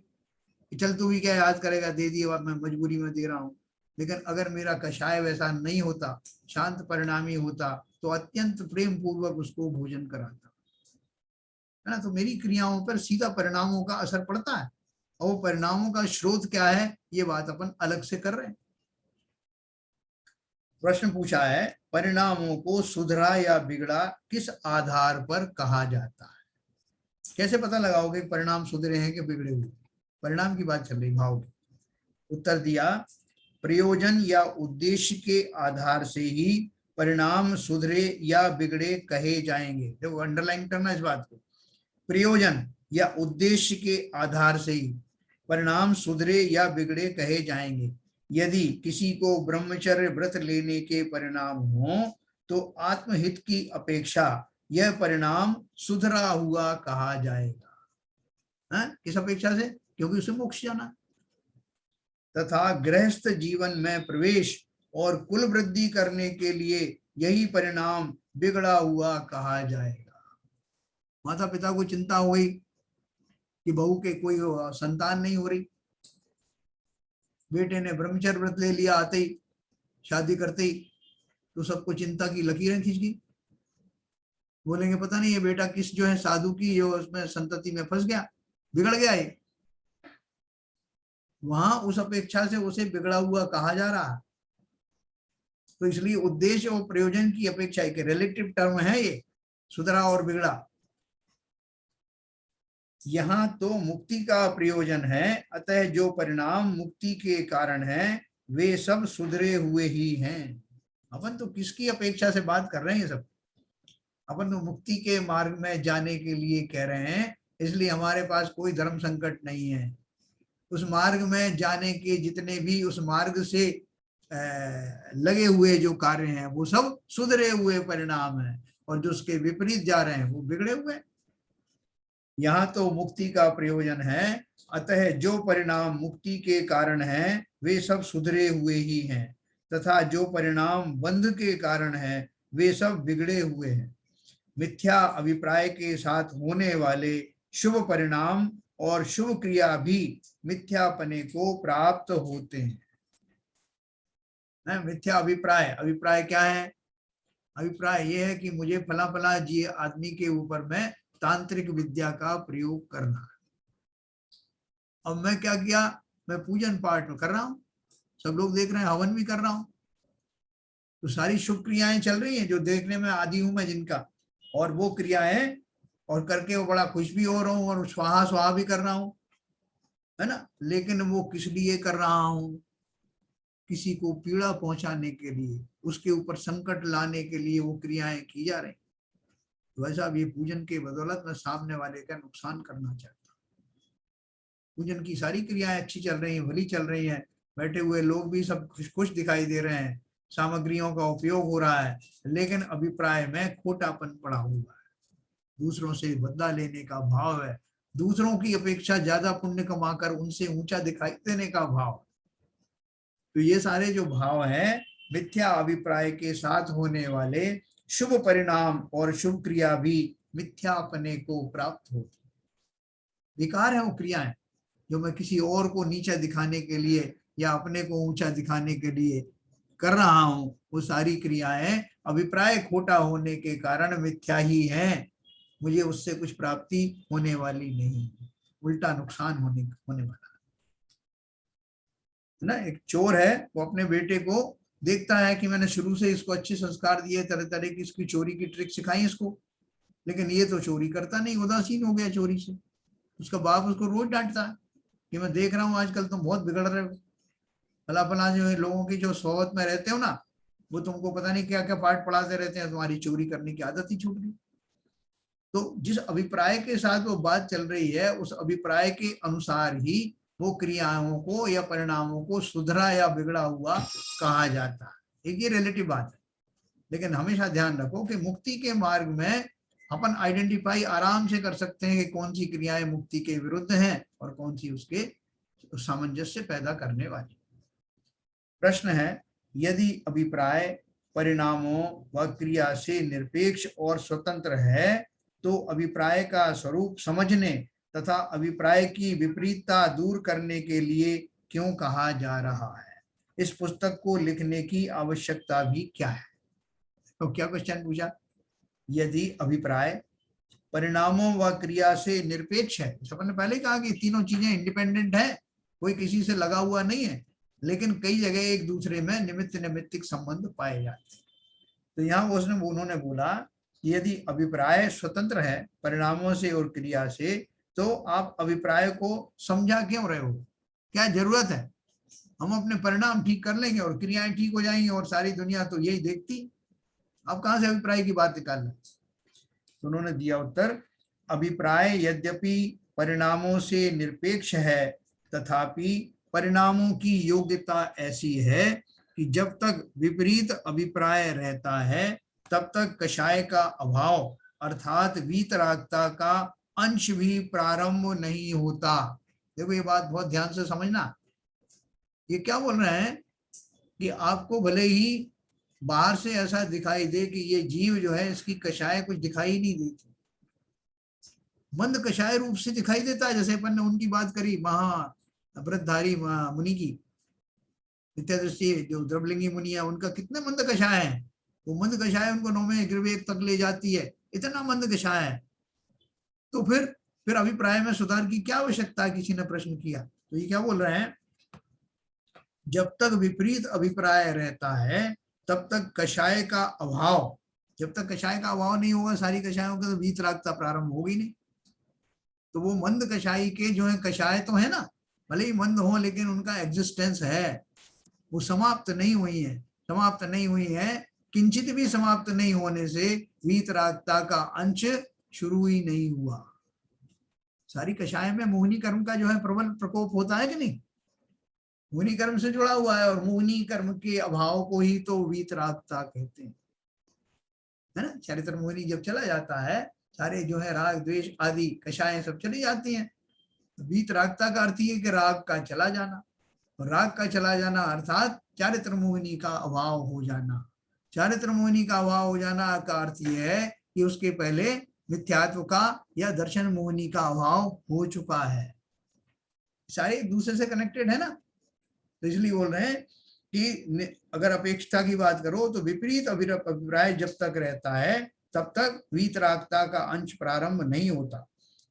चल तू भी क्या याद करेगा, दे दिए, और मैं मजबूरी में दे रहा हूँ। लेकिन अगर मेरा कषाय वैसा नहीं होता, शांत परिणामी होता, तो अत्यंत प्रेम पूर्वक उसको भोजन कराता है ना। तो मेरी क्रियाओं पर सीधा परिणामों का असर पड़ता है, और परिणामों का स्रोत क्या है ये बात अपन अलग से कर रहे हैं। प्रश्न पूछा है, परिणामों को सुधरा या बिगड़ा किस आधार पर कहा जाता है? कैसे पता लगाओगे परिणाम सुधरे हैं कि बिगड़े हुए? परिणाम की बात चल रही, भाव की। उत्तर दिया, प्रयोजन या उद्देश्य के आधार से ही परिणाम सुधरे या बिगड़े कहे जाएंगे। देखो अंडरलाइन करना इस बात को, प्रयोजन या उद्देश्य के आधार से ही परिणाम सुधरे या बिगड़े कहे जाएंगे। यदि किसी को ब्रह्मचर्य व्रत लेने के परिणाम हो तो आत्महित की अपेक्षा यह परिणाम सुधरा हुआ कहा जाएगा। किस अपेक्षा से? क्योंकि उसे मोक्ष जाना। तथा गृहस्थ जीवन में प्रवेश और कुल वृद्धि करने के लिए यही परिणाम बिगड़ा हुआ कहा जाएगा। माता पिता को चिंता हो गई कि बहू के कोई संतान नहीं हो रही, बेटे ने ब्रह्मचर्य व्रत ले लिया आते ही, शादी करते ही, तो सबको चिंता की लकीरें खींच गई। बोलेंगे पता नहीं ये बेटा किस जो है साधु की जो उसमें संतति में फंस गया, बिगड़ गया है। वहां उस अपेक्षा से उसे बिगड़ा हुआ कहा जा रहा है। तो इसलिए उद्देश्य और प्रयोजन की अपेक्षा एक रिलेटिव टर्म है ये, सुधरा और बिगड़ा। यहाँ तो मुक्ति का प्रयोजन है, अतः जो परिणाम मुक्ति के कारण है वे सब सुधरे हुए ही हैं। अपन तो किसकी अपेक्षा से बात कर रहे हैं? सब अपन तो मुक्ति के मार्ग में जाने के लिए कह रहे हैं, इसलिए हमारे पास कोई धर्म संकट नहीं है। उस मार्ग में जाने के जितने भी उस मार्ग से लगे हुए जो कार्य हैं वो सब सुधरे हुए परिणाम हैं, और जो उसके विपरीत जा रहे हैं वो बिगड़े हुए। यहाँ तो मुक्ति का प्रयोजन है, अतः जो परिणाम मुक्ति के कारण हैं वे सब सुधरे हुए ही हैं, तथा जो परिणाम बंध के कारण हैं वे सब बिगड़े हुए हैं। मिथ्या अभिप्राय के साथ होने वाले शुभ परिणाम और शुभ क्रिया भी मिथ्यापने को प्राप्त होते हैं। मिथ्या अभिप्राय, अभिप्राय क्या है? अभिप्राय यह है कि मुझे फला फला जी आदमी के ऊपर में तांत्रिक विद्या का प्रयोग करना। अब मैं क्या किया, मैं पूजन पाठ कर रहा हूं, सब लोग देख रहे हैं, हवन भी कर रहा हूं, तो सारी शुभ क्रियाएं चल रही हैं जो देखने में आदी हूं मैं जिनका, और वो क्रियाएं और करके वो बड़ा खुश भी हो रहा हूँ और स्वाहा स्वाहा भी कर रहा हूँ, है ना। लेकिन वो किस लिए कर रहा हूँ? किसी को पीड़ा पहुंचाने के लिए, उसके ऊपर संकट लाने के लिए वो क्रियाएं की जा रही। तो वैसा अब ये पूजन के बदौलत मैं सामने वाले का नुकसान करना चाहता हूँ। पूजन की सारी क्रियाएं अच्छी चल रही हैं, भली चल रही हैं, बैठे हुए लोग भी सब खुश खुश दिखाई दे रहे हैं, सामग्रियों का उपयोग हो रहा है, लेकिन अभिप्राय में खोटापन पड़ा हुआ है, दूसरों से बदला लेने का भाव है, दूसरों की अपेक्षा ज्यादा पुण्य कमाकर उनसे ऊंचा दिखाई देने का भाव। तो ये सारे जो भाव हैं, मिथ्या अभिप्राय के साथ होने वाले शुभ परिणाम और शुभ क्रिया भी मिथ्यापने को प्राप्त होती, विकार है वो क्रियाएं जो मैं किसी और को नीचा दिखाने के लिए या अपने को ऊंचा दिखाने के लिए कर रहा हूं। वो सारी क्रियाएं अभिप्राय खोटा होने के कारण मिथ्या ही हैं, मुझे उससे कुछ प्राप्ति होने वाली नहीं, उल्टा नुकसान होने वाला है ना। एक चोर है, वो अपने बेटे को देखता है कि मैंने शुरू से इसको अच्छे संस्कार दिए, तरह तरह की इसकी चोरी की ट्रिक सिखाई इसको, लेकिन ये तो चोरी करता नहीं, उदासीन हो गया चोरी से। उसका बाप उसको रोज डांटता है कि मैं देख रहा हूँ आजकल तुम बहुत बिगड़ रहे हो, भला भला जो है लोगों की जो सोहबत में रहते हो ना, वो तुमको पता नहीं क्या क्या पाठ पढ़ाते रहते हैं, तुम्हारी चोरी करने की आदत ही छूट गई। तो जिस अभिप्राय के साथ वो बात चल रही है, उस अभिप्राय के अनुसार ही वो क्रियाओं को या परिणामों को सुधरा या बिगड़ा हुआ कहा जाता है। एक ये रिलेटिव बात है, लेकिन हमेशा ध्यान रखो कि मुक्ति के मार्ग में अपन आइडेंटिफाई आराम से कर सकते हैं कि कौन सी क्रियाएं मुक्ति के विरुद्ध हैं और कौन सी उसके सामंजस्य पैदा करने वाली। प्रश्न है, यदि अभिप्राय परिणामों व क्रिया से निरपेक्ष और स्वतंत्र है तो अभिप्राय का स्वरूप समझने तथा अभिप्राय की विपरीतता दूर करने के लिए क्यों कहा जा रहा है? इस पुस्तक को लिखने की आवश्यकता भी क्या है? तो क्या क्वेश्चन पूछा? यदि अभिप्राय परिणामों व क्रिया से निरपेक्ष है, तो अपन ने पहले कहा कि तीनों चीजें इंडिपेंडेंट है, कोई किसी से लगा हुआ नहीं है, लेकिन कई जगह एक दूसरे में निमित्त निमित्तिक संबंध पाए जाते हैं। तो यहाँ उन्होंने बोला कि यदि अभिप्राय स्वतंत्र है परिणामों से और क्रिया से, तो आप अभिप्राय को समझा क्यों रहे हो? क्या जरूरत है? हम अपने परिणाम ठीक कर लेंगे और क्रियाएं ठीक हो जाएंगी और सारी दुनिया तो यही देखती, आप कहां से अभिप्राय की बात निकाल रहे? तो उन्होंने दिया उत्तर, अभिप्राय यद्यपि परिणामों से निरपेक्ष है, तथापि परिणामों की योग्यता ऐसी है कि जब तक विपरीत अभिप्राय रहता है तब तक कषाय का अभाव अर्थात वीतरागता का अंश भी प्रारंभ नहीं होता। देखो ये बात बहुत ध्यान से समझना, ये क्या बोल रहे हैं कि आपको भले ही बाहर से ऐसा दिखाई दे कि ये जीव जो है इसकी कषाय कुछ दिखाई नहीं देती, मंद कषाय रूप से दिखाई देता है, जैसे अपन ने उनकी बात करी महाव्रतधारी मुनि की, नित्यादृष्टि जो द्रवलिंगी मुनि है उनका कितने मंद कषाय है, वो मंद कषाय उनको नौवें गिरवेग तक ले जाती है, इतना मंद कषाय है। तो फिर अभिप्राय में सुधार की क्या आवश्यकता है? किसी ने प्रश्न किया, तो ये क्या बोल रहे हैं, जब तक विपरीत अभिप्राय रहता है तब तक कषाय का अभाव, जब तक कषाय का अभाव नहीं होगा सारी कषायों के, तो वीतरागता प्रारंभ होगी नहीं। तो वो मंद कषाई के जो है कषाय तो है ना, भले ही मंद हो लेकिन उनका एग्जिस्टेंस है, वो समाप्त नहीं हुई है, समाप्त नहीं हुई है, किंचित भी समाप्त नहीं होने से वीतरागता का अंश शुरू ही नहीं हुआ। सारी कषाय में मोहिनी कर्म का जो है प्रबल प्रकोप होता है कि नहीं, मोहिनी कर्म से जुड़ा हुआ है, और मोहिनी कर्म के अभाव को ही तो वीतरागता कहते हैं, है ना। चरित्र मोहिनी जब चला जाता है, सारे जो है राग द्वेष आदि कषाएं सब चली जाती हैं, तो वीतरागता का अर्थ ये कि राग का चला जाना, और राग का चला जाना अर्थात चारित्र मोहिनी का अभाव हो जाना। चारित्र मोहिनी का अभाव हो जाना का अर्थ यह है कि उसके पहले मिथ्यात्व का या दर्शन मोहिनी का अभाव हो चुका है। सारे एक दूसरे से कनेक्टेड है ना, तो इसलिए बोल रहे हैं कि अगर अपेक्षा की बात करो तो विपरीत अभिप्राय जब तक रहता है तब तक वीतरागता का अंश प्रारंभ नहीं होता।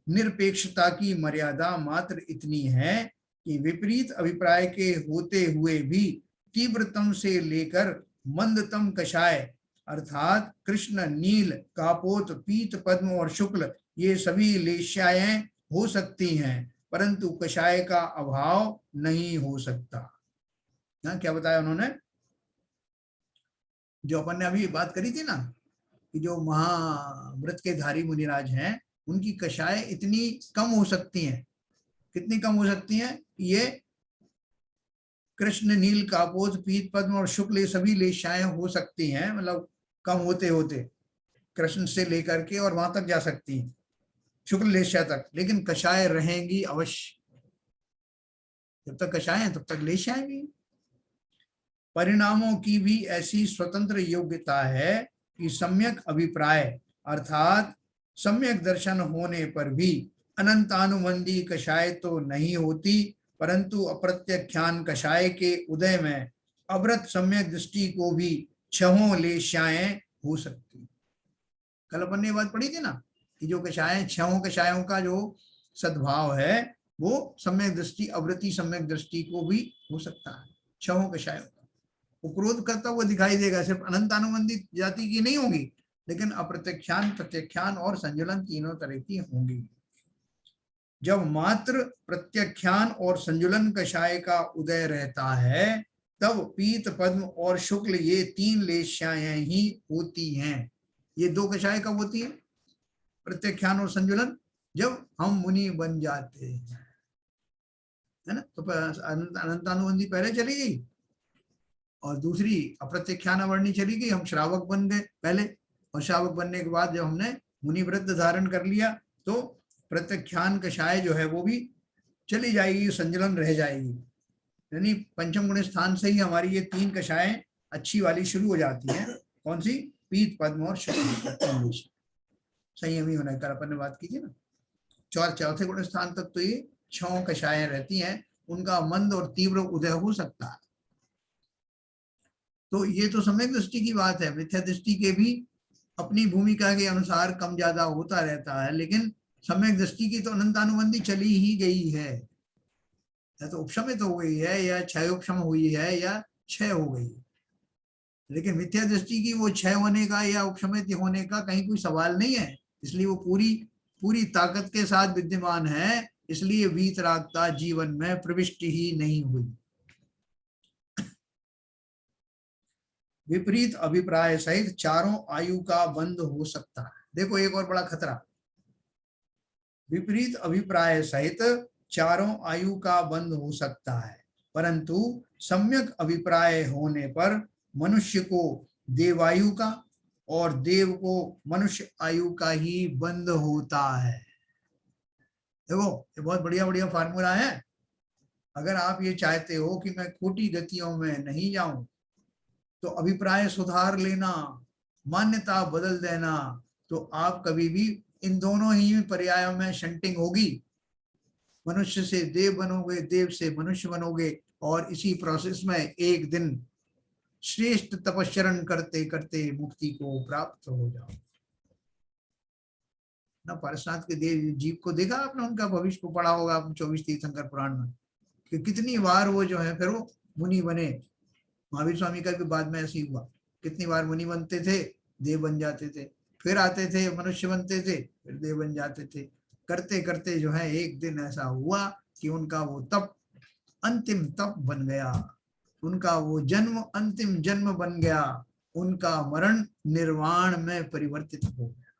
निरपेक्षता की मर्यादा मात्र इतनी है कि विपरीत अभिप्राय के होते हुए भी तीव्रतम से लेकर मंदतम कषाय अर्थात कृष्ण, नील, कापोत, पीत, पद्म और शुक्ल ये सभी लेश्याएं हो सकती हैं, परंतु कषाय का अभाव नहीं हो सकता। ना क्या बताया उन्होंने, जो अपन ने अभी बात करी थी ना कि जो महाव्रत के धारी मुनिराज हैं उनकी कषाय इतनी कम हो सकती हैं, कितनी कम हो सकती हैं, ये कृष्ण, नील, कापोत, पीत, पद्म और शुक्ल ये सभी लेशाएं हो सकती हैं, मतलब कम होते होते कृष्ण से लेकर के और वहां तक जा सकती हैं, शुक्ल लेशा तक, लेकिन कषाय रहेंगी अवश्य। जब तक कषाय है तब तक लेशाएं भी। परिणामों की भी ऐसी स्वतंत्र योग्यता है कि सम्यक अभिप्राय अर्थात सम्यक दर्शन होने पर भी अनंतानुबंधी कषाय तो नहीं होती, परंतु अप्रत्यख्यान कषाय के उदय में अव्रत सम्यक दृष्टि को भी छहों लेशाएं हो सकती। कल अपन ने बात पढ़ी थी ना कि जो कषाय, छहों कषायों का जो सद्भाव है वो सम्यक दृष्टि, अवृति सम्यक दृष्टि को भी हो सकता है। छहों कषायों का वो क्रोध करता हुआ दिखाई देगा, सिर्फ अनंतानुबंधी जाति की नहीं होगी, लेकिन अप्रत्यख्यान, प्रत्यख्यान और संजुलन तीनों तरह की होंगी। जब मात्र प्रत्यख्यान और संजुलन कषाय का उदय रहता है तब पीत, पद्म और शुक्ल ये तीन लेशाएं ही होती हैं। ये दो कषाय कब होती है, प्रत्यख्यान और संजुलन, जब हम मुनि बन जाते हैं, है ना। तो अनंतानुबंधी पहले चली गई और दूसरी अप्रत्यख्यान वर्णी चली गई, हम श्रावक बन गए पहले, और श्रावक बनने के बाद जब हमने मुनि व्रत धारण कर लिया तो प्रत्यख्यान कषाय जो है वो भी चली जाएगी, संजुलन रह जाएगी। यानी पंचम गुण स्थान से ही हमारी ये तीन कषाएं अच्छी वाली शुरू हो जाती हैं। कौन सी, पीत, पद्म और शुक्ल। संयमी होने का अपन ने बात की थी ना। चौथे गुण स्थान तक तो ये छह कषाएं रहती हैं, उनका मंद और तीव्र उदय हो सकता है। तो ये तो सम्यक दृष्टि की बात है। मिथ्या दृष्टि के भी अपनी भूमिका के अनुसार कम ज्यादा होता रहता है, लेकिन सम्यक दृष्टि की तो अनंतानुबंधी चली ही गई है, या तो उपशमित हो गई है, या क्षय उपशम हुई है, या क्षय हो गई। लेकिन मिथ्या दृष्टि की वो क्षय होने का या उपशमित होने का कहीं कोई सवाल नहीं है, इसलिए वो पूरी पूरी ताकत के साथ विद्यमान है, इसलिए वीतरागता जीवन में प्रविष्ट ही नहीं हुई। विपरीत अभिप्राय सहित चारों आयु का बंध हो सकता है। देखो एक और बड़ा खतरा, विपरीत अभिप्राय सहित चारों आयु का बंध हो सकता है, परंतु सम्यक अभिप्राय होने पर मनुष्य को देवायु का और देव को मनुष्य आयु का ही बंध होता है। देखो ये बहुत बढ़िया बढ़िया फार्मूला है। अगर आप ये चाहते हो कि मैं खोटी गतियों में नहीं जाऊं तो अभिप्राय सुधार लेना, मान्यता बदल देना, तो आप कभी भी इन दोनों ही पर्यायों में शंटिंग होगी। मनुष्य से देव बनोगे, देव से मनुष्य बनोगे, और इसी प्रोसेस में एक दिन श्रेष्ठ तपस्चरण करते करते मुक्ति को प्राप्त हो जाओ ना। पारसनाथ के देव जीव को देखा आपने, उनका भविष्य को पढ़ा होगा आपने 24 तीर्थंकर पुराण में, कि कितनी बार वो जो है फिर वो मुनि बने। महावीर स्वामी का भी बाद में ऐसे ही हुआ, कितनी बार मुनि बनते थे, देव बन जाते थे, फिर आते थे मनुष्य बनते थे, फिर देव बन जाते थे। करते करते जो है एक दिन ऐसा हुआ कि उनका वो तप अंतिम तप बन गया, उनका वो जन्म अंतिम जन्म बन गया, उनका मरण निर्वाण में परिवर्तित हो गया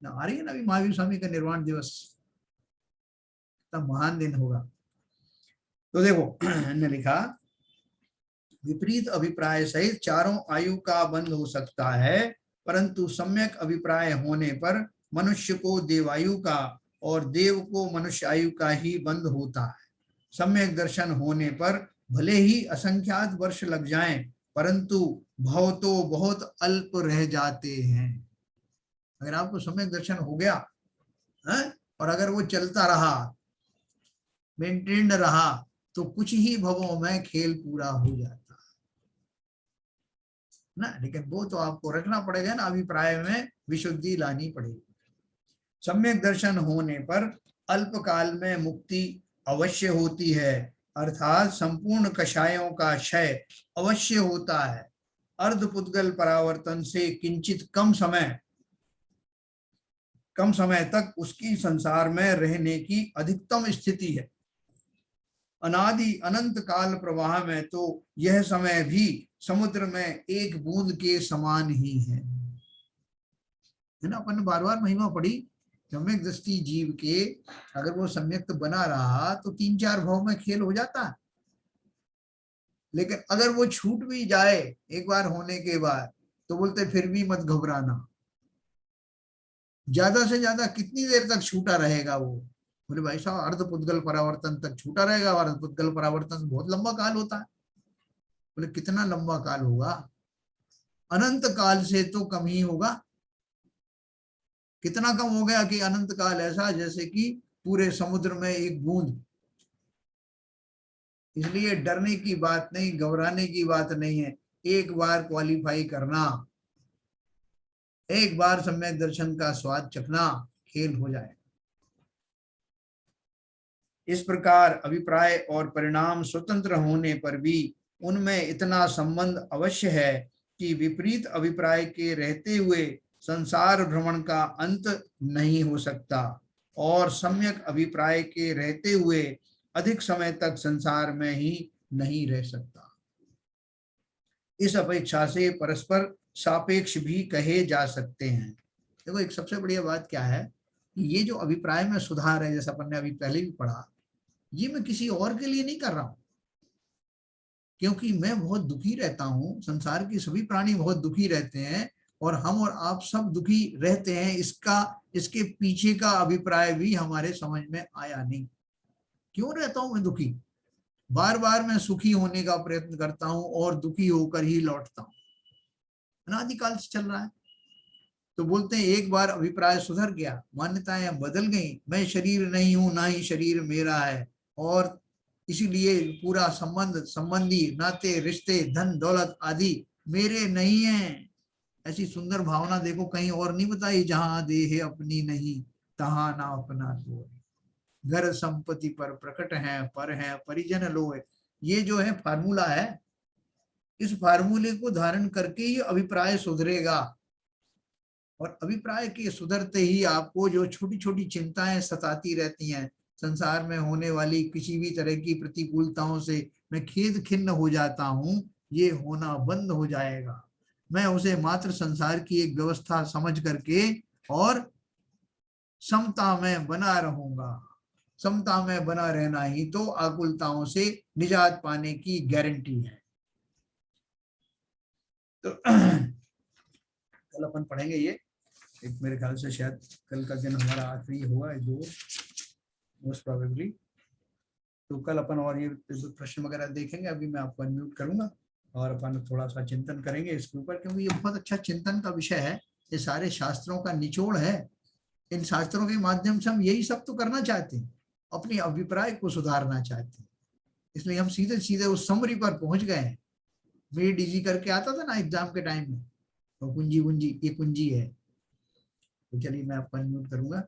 ना। आ रही है ना अभी महावीर स्वामी का निर्वाण दिवस, तब महान दिन होगा। तो देखो ने लिखा, विपरीत अभिप्राय सहित चारों आयु का बंध हो सकता है, परंतु सम्यक अभिप्राय होने पर मनुष्य को देवायु का और देव को मनुष्य आयु का ही बंध होता है। सम्यक दर्शन होने पर भले ही असंख्यात वर्ष लग जाएं, परंतु भव तो बहुत अल्प रह जाते हैं। अगर आपको सम्यक दर्शन हो गया है और अगर वो चलता रहा, मेंटेन्ड रहा, तो कुछ ही भवों में खेल पूरा हो जाता ना। लेकिन वो तो आपको रखना पड़ेगा ना, अभिप्राय में विशुद्धि लानी पड़ेगी। सम्यक दर्शन होने पर अल्प काल में मुक्ति अवश्य होती है, अर्थात संपूर्ण कषायों का क्षय अवश्य होता है। अर्धपुद्गल परावर्तन से किंचित कम समय तक उसकी संसार में रहने की अधिकतम स्थिति है। अनादि अनंत काल प्रवाह में तो यह समय भी समुद्र में एक बूंद के समान ही है ना। अपन ने बार बार महिमा पढ़ी, सम्यक दृष्टि जीव के अगर वो सम्यक्त बना रहा तो 3-4 भाव में खेल हो जाता, लेकिन अगर वो छूट भी जाए एक बार होने के बाद तो बोलते फिर भी मत घबराना। ज्यादा से ज्यादा कितनी देर तक छूटा रहेगा वो? बोले भाई साहब अर्धपुद्गल परावर्तन तक छूटा रहेगा। अर्धपुद्गल परावर्तन से बहुत लंबा काल होता है। बोले कितना लंबा काल होगा? अनंत काल से तो कम ही होगा। कितना कम हो गया कि अनंत काल ऐसा जैसे कि पूरे समुद्र में एक बूंद। इसलिए डरने की बात नहीं, घबराने की बात नहीं है। एक बार क्वालिफाई करना, एक बार सम्यक दर्शन का स्वाद चखना, खेल हो जाए। इस प्रकार अभिप्राय और परिणाम स्वतंत्र होने पर भी उनमें इतना संबंध अवश्य है कि विपरीत अभिप्राय के रहते हुए संसार भ्रमण का अंत नहीं हो सकता और सम्यक अभिप्राय के रहते हुए अधिक समय तक संसार में ही नहीं रह सकता। इस अपेक्षा से परस्पर सापेक्ष भी कहे जा सकते हैं। देखो एक सबसे बढ़िया बात क्या है, ये जो अभिप्राय में सुधार है, जैसा अपन ने अभी पहले भी पढ़ा, ये मैं किसी और के लिए नहीं कर रहा हूं, क्योंकि मैं बहुत दुखी रहता हूं, संसार के सभी प्राणी बहुत दुखी रहते हैं और हम और आप सब दुखी रहते हैं। इसके पीछे का अभिप्राय भी हमारे समझ में आया नहीं। क्यों रहता हूं मैं दुखी? बार बार मैं सुखी होने का प्रयत्न करता हूं और दुखी होकर ही लौटता हूं, अनादिकाल से चल रहा है। तो बोलते हैं एक बार अभिप्राय सुधर गया, मान्यताएं बदल गई, मैं शरीर नहीं हूं ना ही शरीर मेरा है, और इसीलिए पूरा संबंधी नाते रिश्ते धन दौलत आदि मेरे नहीं है। ऐसी सुंदर भावना देखो कहीं और नहीं बताई, जहां देह अपनी नहीं तहां ना अपना कोई, घर संपत्ति पर प्रकट है पर है परिजन लोए। ये जो है फार्मूला है, इस फार्मूले को धारण करके ही अभिप्राय सुधरेगा। और अभिप्राय के सुधरते ही आपको जो छोटी छोटी चिंताएं सताती रहती हैं, संसार में होने वाली किसी भी तरह की प्रतिकूलताओं से मैं खेद खिन्न हो जाता हूं, ये होना बंद हो जाएगा। मैं उसे मात्र संसार की एक व्यवस्था समझ करके और समता में बना रहूंगा। समता में बना रहना ही तो आकुलताओं से निजात पाने की गारंटी है। तो कल अपन पढ़ेंगे ये, एक मेरे ख्याल से शायद कल का दिन हमारा आखिरी हुआ है, जो मोस्ट प्रोबेबली। तो कल अपन और ये प्रश्न वगैरह देखेंगे। अभी मैं आपको अनम्यूट करूंगा और अपन थोड़ा सा चिंतन करेंगे इसके ऊपर, क्योंकि ये बहुत अच्छा चिंतन का विषय है। ये सारे शास्त्रों का निचोड़ है। इन शास्त्रों के माध्यम से हम यही सब तो करना चाहते हैं, अपने अभिप्राय को सुधारना चाहते हैं। इसलिए हम सीधे सीधे उस समरी पर पहुंच गए हैं। मेरी डीजी करके आता था ना एग्जाम के टाइम में, तो कुंजी कुंजी ये कुंजी है। तो चलिए मैं आपको अनम्यूट करूंगा।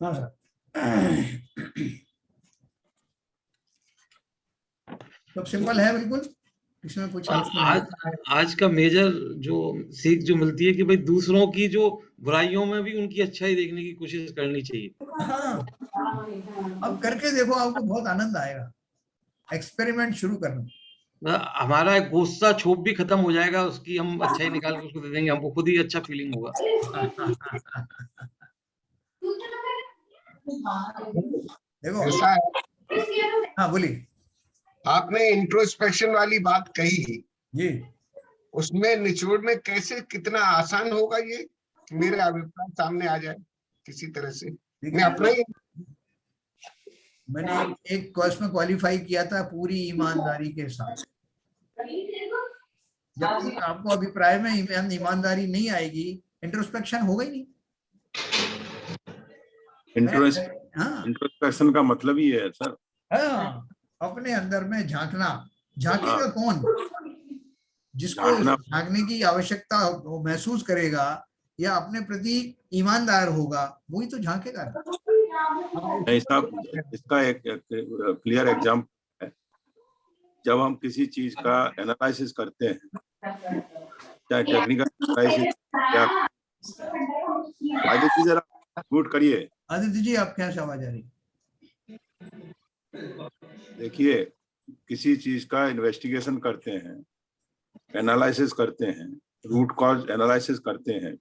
हाँ सर। तो सिंपल है बिल्कुल, इसमें कुछ आज का मेजर जो सीख जो मिलती है कि भाई दूसरों की जो बुराइयों में भी उनकी अच्छाई देखने की कोशिश करनी चाहिए। हाँ, अब करके देखो आपको बहुत आनंद आएगा। एक्सपेरिमेंट शुरू करना। हमारा गुस्सा छोप भी खत्म हो जाएगा, उसकी हम अच्छाई निकाल के उसको दे देंगे, हमको खुद ही अच्छा फीलिंग होगा। देखो ऐसा है। हाँ बोलिए। आपने इंट्रोस्पेक्शन वाली बात कही जी, उसमें निचोड़ में कैसे कितना आसान होगा ये, मेरे अभिप्राय सामने आ जाए किसी तरह से। मैं अपना ही मैंने एक कोर्स में क्वालिफाई किया था पूरी ईमानदारी के साथ। जब तक आपको अभिप्राय में ईमानदारी नहीं आएगी, इंट्रोस्पेक्शन होगा ही नहीं। इंट्रोस्पेक्शन का मतलब ही है सर। हाँ, अपने अंदर में झांकना। झांकेगा कौन? जिसको झांकने की आवश्यकता महसूस करेगा या अपने प्रति ईमानदार होगा, वही तो झांकेगा। नहीं साहब, इसका एक क्लियर एग्जाम्पल है। जब हम किसी चीज का एनालिसिस करते हैं, चाहे टेक्निकल एनालिसिस या आदित्य जरा म्यूट करिए। आदित्य जी आप क्या आवाज आ रही? देखिए, किसी चीज का इन्वेस्टिगेशन करते हैं, एनालिसिस करते हैं, रूट कॉज एनालिसिस करते हैं,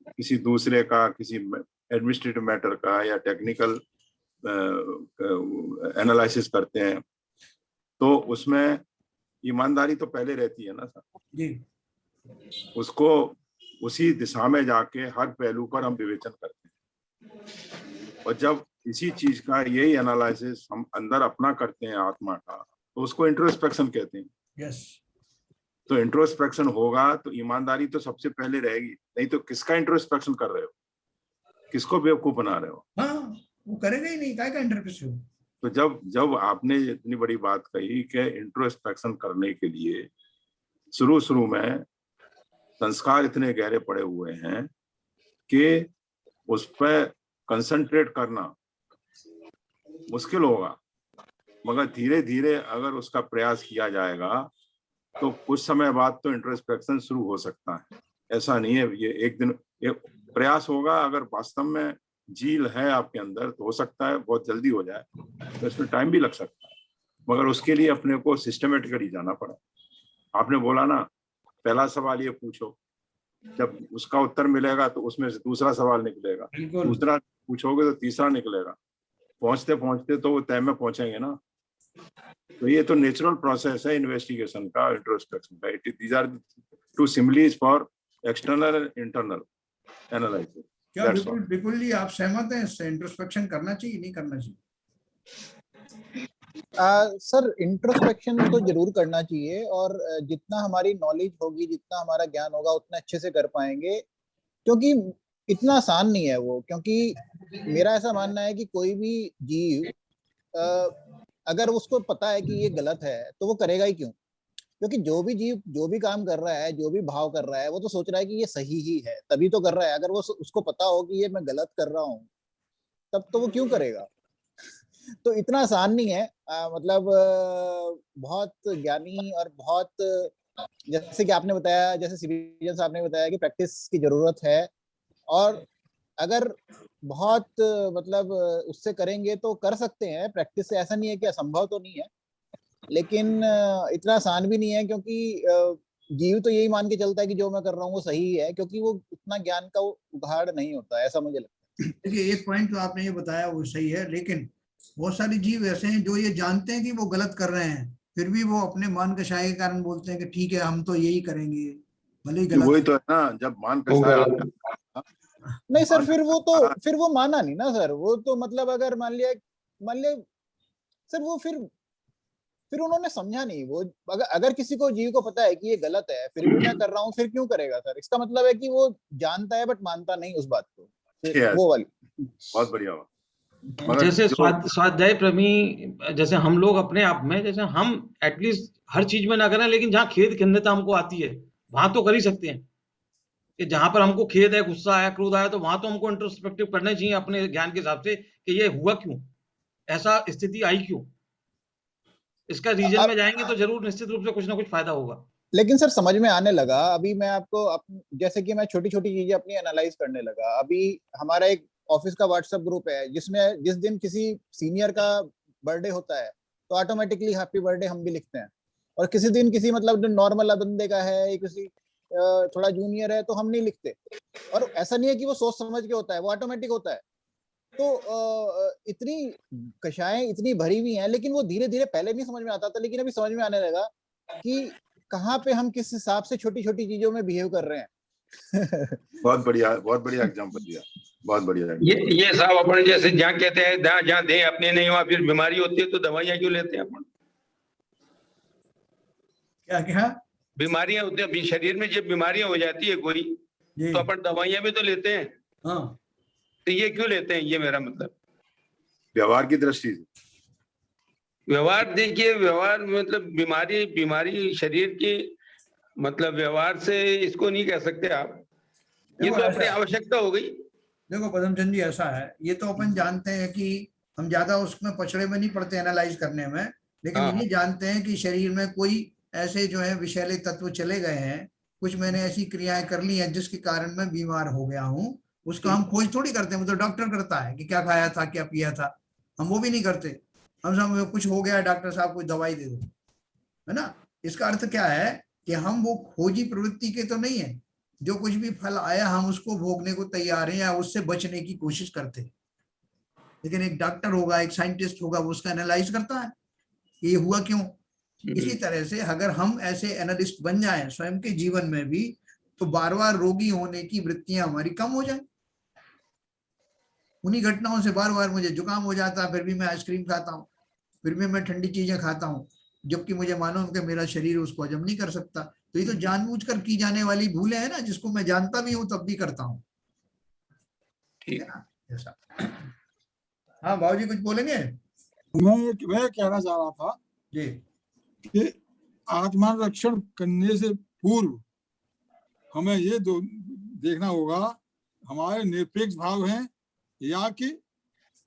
किसी दूसरे का, किसी एडमिनिस्ट्रेटिव मैटर का या टेक्निकल एनालिसिस करते हैं, तो उसमें ईमानदारी तो पहले रहती है ना सर जी। उसको उसी दिशा में जाके हर पहलू पर हम विवेचन करते हैं। और जब इसी चीज का यही एनालिसिस हम अंदर अपना करते हैं आत्मा का, तो उसको इंट्रोस्पेक्शन कहते हैं। यस। तो इंट्रोस्पेक्शन होगा तो ईमानदारी तो सबसे पहले रहेगी, नहीं तो किसका इंट्रोस्पेक्शन कर रहे हो, किसको बेवकूफ बना रहे हो? हाँ, वो करेगा ही नहीं, काय का इंटरप्रेशन। तो जब आपने इतनी बड़ी बात कही कि इंट्रोस्पेक्शन करने के लिए शुरू में संस्कार इतने गहरे पड़े हुए हैं कि उस पर कंसंट्रेट करना मुश्किल होगा, मगर धीरे धीरे अगर उसका प्रयास किया जाएगा तो कुछ समय बाद तो इंट्रोस्पेक्शन शुरू हो सकता है। ऐसा नहीं है ये एक दिन, ये प्रयास होगा। अगर वास्तव में झील है आपके अंदर तो हो सकता है बहुत जल्दी हो जाए, तो इसमें टाइम भी लग सकता है, मगर उसके लिए अपने को सिस्टमेटिकली जाना पड़ा। आपने बोला ना, पहला सवाल ये पूछो, जब उसका उत्तर मिलेगा तो उसमें से दूसरा सवाल निकलेगा, दूसरा पूछोगे तो तीसरा निकलेगा, पहुंचते पहुंचते तो वो तय में पहुंचेंगे ना। तो ये तो नेचुरल प्रोसेस है इन्वेस्टिगेशन का, इंट्रोस्पेक्शन का। These are two similes for external and internal analysis. क्या बिल्कुल जी आप सहमत हैं इससे? इंट्रोस्पेक्शन करना चाहिए, नहीं करना चाहिए? सर इंट्रोस्पेक्शन तो जरूर करना चाहिए, और जितना हमारी नॉलेज होगी, जितना हमारा ज्ञान होगा, उतना अच्छे से कर पाएंगे, क्योंकि इतना आसान नहीं है वो। क्योंकि मेरा ऐसा मानना है कि कोई भी जीव अगर उसको पता है कि ये गलत है तो वो करेगा ही क्यों? क्योंकि जो भी जीव जो भी काम कर रहा है, जो भी भाव कर रहा है, वो तो सोच रहा है कि ये सही ही है, तभी तो कर रहा है। अगर वो उसको पता हो कि ये मैं गलत कर रहा हूँ, तब तो वो क्यों करेगा? तो इतना आसान नहीं है। मतलब बहुत ज्ञानी और बहुत, जैसे कि आपने बताया, जैसे सिविलियन साहब ने बताया कि प्रैक्टिस की जरूरत है, और अगर बहुत मतलब उससे करेंगे तो कर सकते हैं प्रैक्टिस से। ऐसा नहीं है कि असंभव तो नहीं है, लेकिन इतना आसान भी नहीं है, क्योंकि जीव तो यही मान के चलता है कि जो मैं कर रहा हूँ वो सही है, क्योंकि वो उतना ज्ञान का उघाड़ नहीं होता, ऐसा मुझे लगता है। देखिए, एक पॉइंट जो आपने ये बताया वो सही है, लेकिन बहुत सारे जीव ऐसे हैं जो ये जानते हैं कि वो गलत कर रहे हैं, फिर भी वो अपने मान कषाय के कारण बोलते हैं कि ठीक है हम तो यही करेंगे, भले ही गलत। वही तो है ना, जब मान कषाय नहीं सर, फिर वो माना नहीं ना सर। वो तो मतलब अगर मान लिया सर, वो फिर उन्होंने समझा नहीं। वो अगर किसी को जीव को पता है कि ये गलत है, फिर भी मैं कर रहा हूँ, फिर क्यों करेगा सर? इसका मतलब है कि वो जानता है बट मानता नहीं उस बात को। वो वाली बहुत बढ़िया हुआ। जैसे स्वाध्याय प्रेमी, जैसे हम लोग अपने आप में, जैसे हम एटलीस्ट हर चीज में ना करें, लेकिन जहाँ खेद खिन्नता हमको आती है वहां तो कर ही सकते हैं। कि जहां पर हमको खेद है, गुस्सा आया, क्रोध आया, तो वहां तो हमको इंट्रोस्पेक्टिव करना चाहिए अपने ज्ञान के हिसाब से कि ये हुआ क्यों, ऐसा स्थिति आई क्यों। इसका रीजन में जाएंगे तो जरूर निश्चित रूप से कुछ ना कुछ फायदा होगा। लेकिन सर समझ में आने लगा। अभी मैं आपको जैसे कि मैं छोटी छोटी चीजें अपनी एनालाइज करने लगा। अभी हमारा एक ऑफिस का व्हाट्सएप ग्रुप है, जिसमें जिस दिन किसी सीनियर का बर्थडे होता है तो ऑटोमेटिकली हैप्पी बर्थडे हम भी लिखते हैं, और किसी दिन किसी मतलब नॉर्मल बंदे का है, किसी थोड़ा जूनियर है, तो हम नहीं लिखते। और ऐसा नहीं है कि वो सोच समझ के होता है, वो ऑटोमेटिक होता है। तो इतनी कक्षाएं इतनी भरी हुई हैं, लेकिन वो धीरे धीरे, पहले नहीं समझ में आता था, लेकिन अभी समझ में आने लगा कि कहाँ पे हम किस हिसाब से छोटी छोटी चीजों में बिहेव कर रहे हैं। बहुत बढ़िया एग्जांपल दिया, बहुत बढ़िया। ये साहब अपन जैसे जहाँ कहते हैं जहाँ देह अपने नहीं हुआ, फिर बीमारी होती है तो दवाइयाँ क्यों लेते हैं अपन? क्या बीमारियां होती है शरीर में, जब बीमारियां हो जाती है कोई, तो अपन दवाइयां भी तो लेते हैं। हाँ। तो ये क्यों लेते हैं, ये मेरा मतलब व्यवहार की दृष्टि से। व्यवहार देखिए, व्यवहार मतलब बीमारी शरीर की, मतलब व्यवहार से इसको नहीं कह सकते आप। ये देखो तो अपनी ऐसा- आवश्यकता हो गई। देखो पदमचंद जी, ऐसा है, ये तो अपन जानते हैं कि हम ज्यादा उसमें पछड़े में नहीं पड़ते एनालाइज करने में, लेकिन हाँ। ये जानते हैं कि शरीर में कोई ऐसे जो है विषैले तत्व चले गए हैं, कुछ मैंने ऐसी क्रियाएं कर ली हैं जिसके कारण मैं बीमार हो गया हूँ। उसका हम खोज थोड़ी करते हैं, वो तो डॉक्टर करता है कि क्या खाया था, क्या पिया था, हम वो भी नहीं करते। हम सब कुछ हो गया, डॉक्टर साहब कोई दवाई दे दो, है ना। इसका अर्थ क्या है कि हम वो खोजी प्रवृत्ति के तो नहीं है, जो कुछ भी फल आया हम उसको भोगने को तैयार हैं या उससे बचने की कोशिश करते हैं। लेकिन एक डॉक्टर होगा, एक साइंटिस्ट होगा, वो उसका एनालाइज करता है ये हुआ क्यों। इसी तरह से अगर हम ऐसे एनालिस्ट बन जाएं स्वयं के जीवन में भी, तो बार बार रोगी होने की वृत्तियां हमारी कम हो जाए। उन्हीं घटनाओं से बार बार मुझे जुकाम हो जाता है, फिर भी मैं आइसक्रीम खाता हूँ, फिर भी मैं ठंडी चीजें खाता हूँ, जबकि मुझे मालूम कि मेरा शरीर उसको हजम नहीं कर सकता। तो ये तो जानबूझकर की जाने वाली भूलें हैं ना, जिसको मैं जानता भी हूँ तब भी करता हूँ। ठीक है ना, ऐसा। हाँ भाजी कुछ बोलेंगे? मैं कहना चाह रहा था जी कि आत्मारक्षण करने से पूर्व हमें ये देखना होगा हमारे निरपेक्ष भाव हैं या कि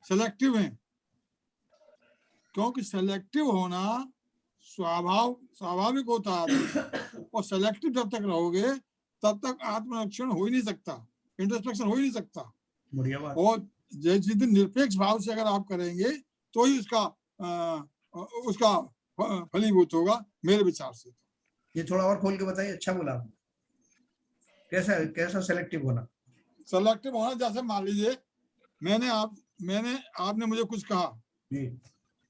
सेलेक्टिव हैं, क्योंकि सेलेक्टिव होना स्वाभाविक होता है, और सेलेक्टिव जब तक रहोगे तब तक आत्मरक्षण हो ही नहीं सकता, इंट्रोस्पेक्शन हो ही नहीं सकता। बढ़िया बात। और जिस दिन निरपेक्ष भाव से अगर आप करेंगे तो ही उसका फलीभूत होगा, मेरे विचार से। ये थोड़ा और खोल के बताइए, अच्छा बोला आपने। कैसा सेलेक्टिव होना? सेलेक्टिव होना जैसे मान लीजिए आपने मुझे कुछ कहा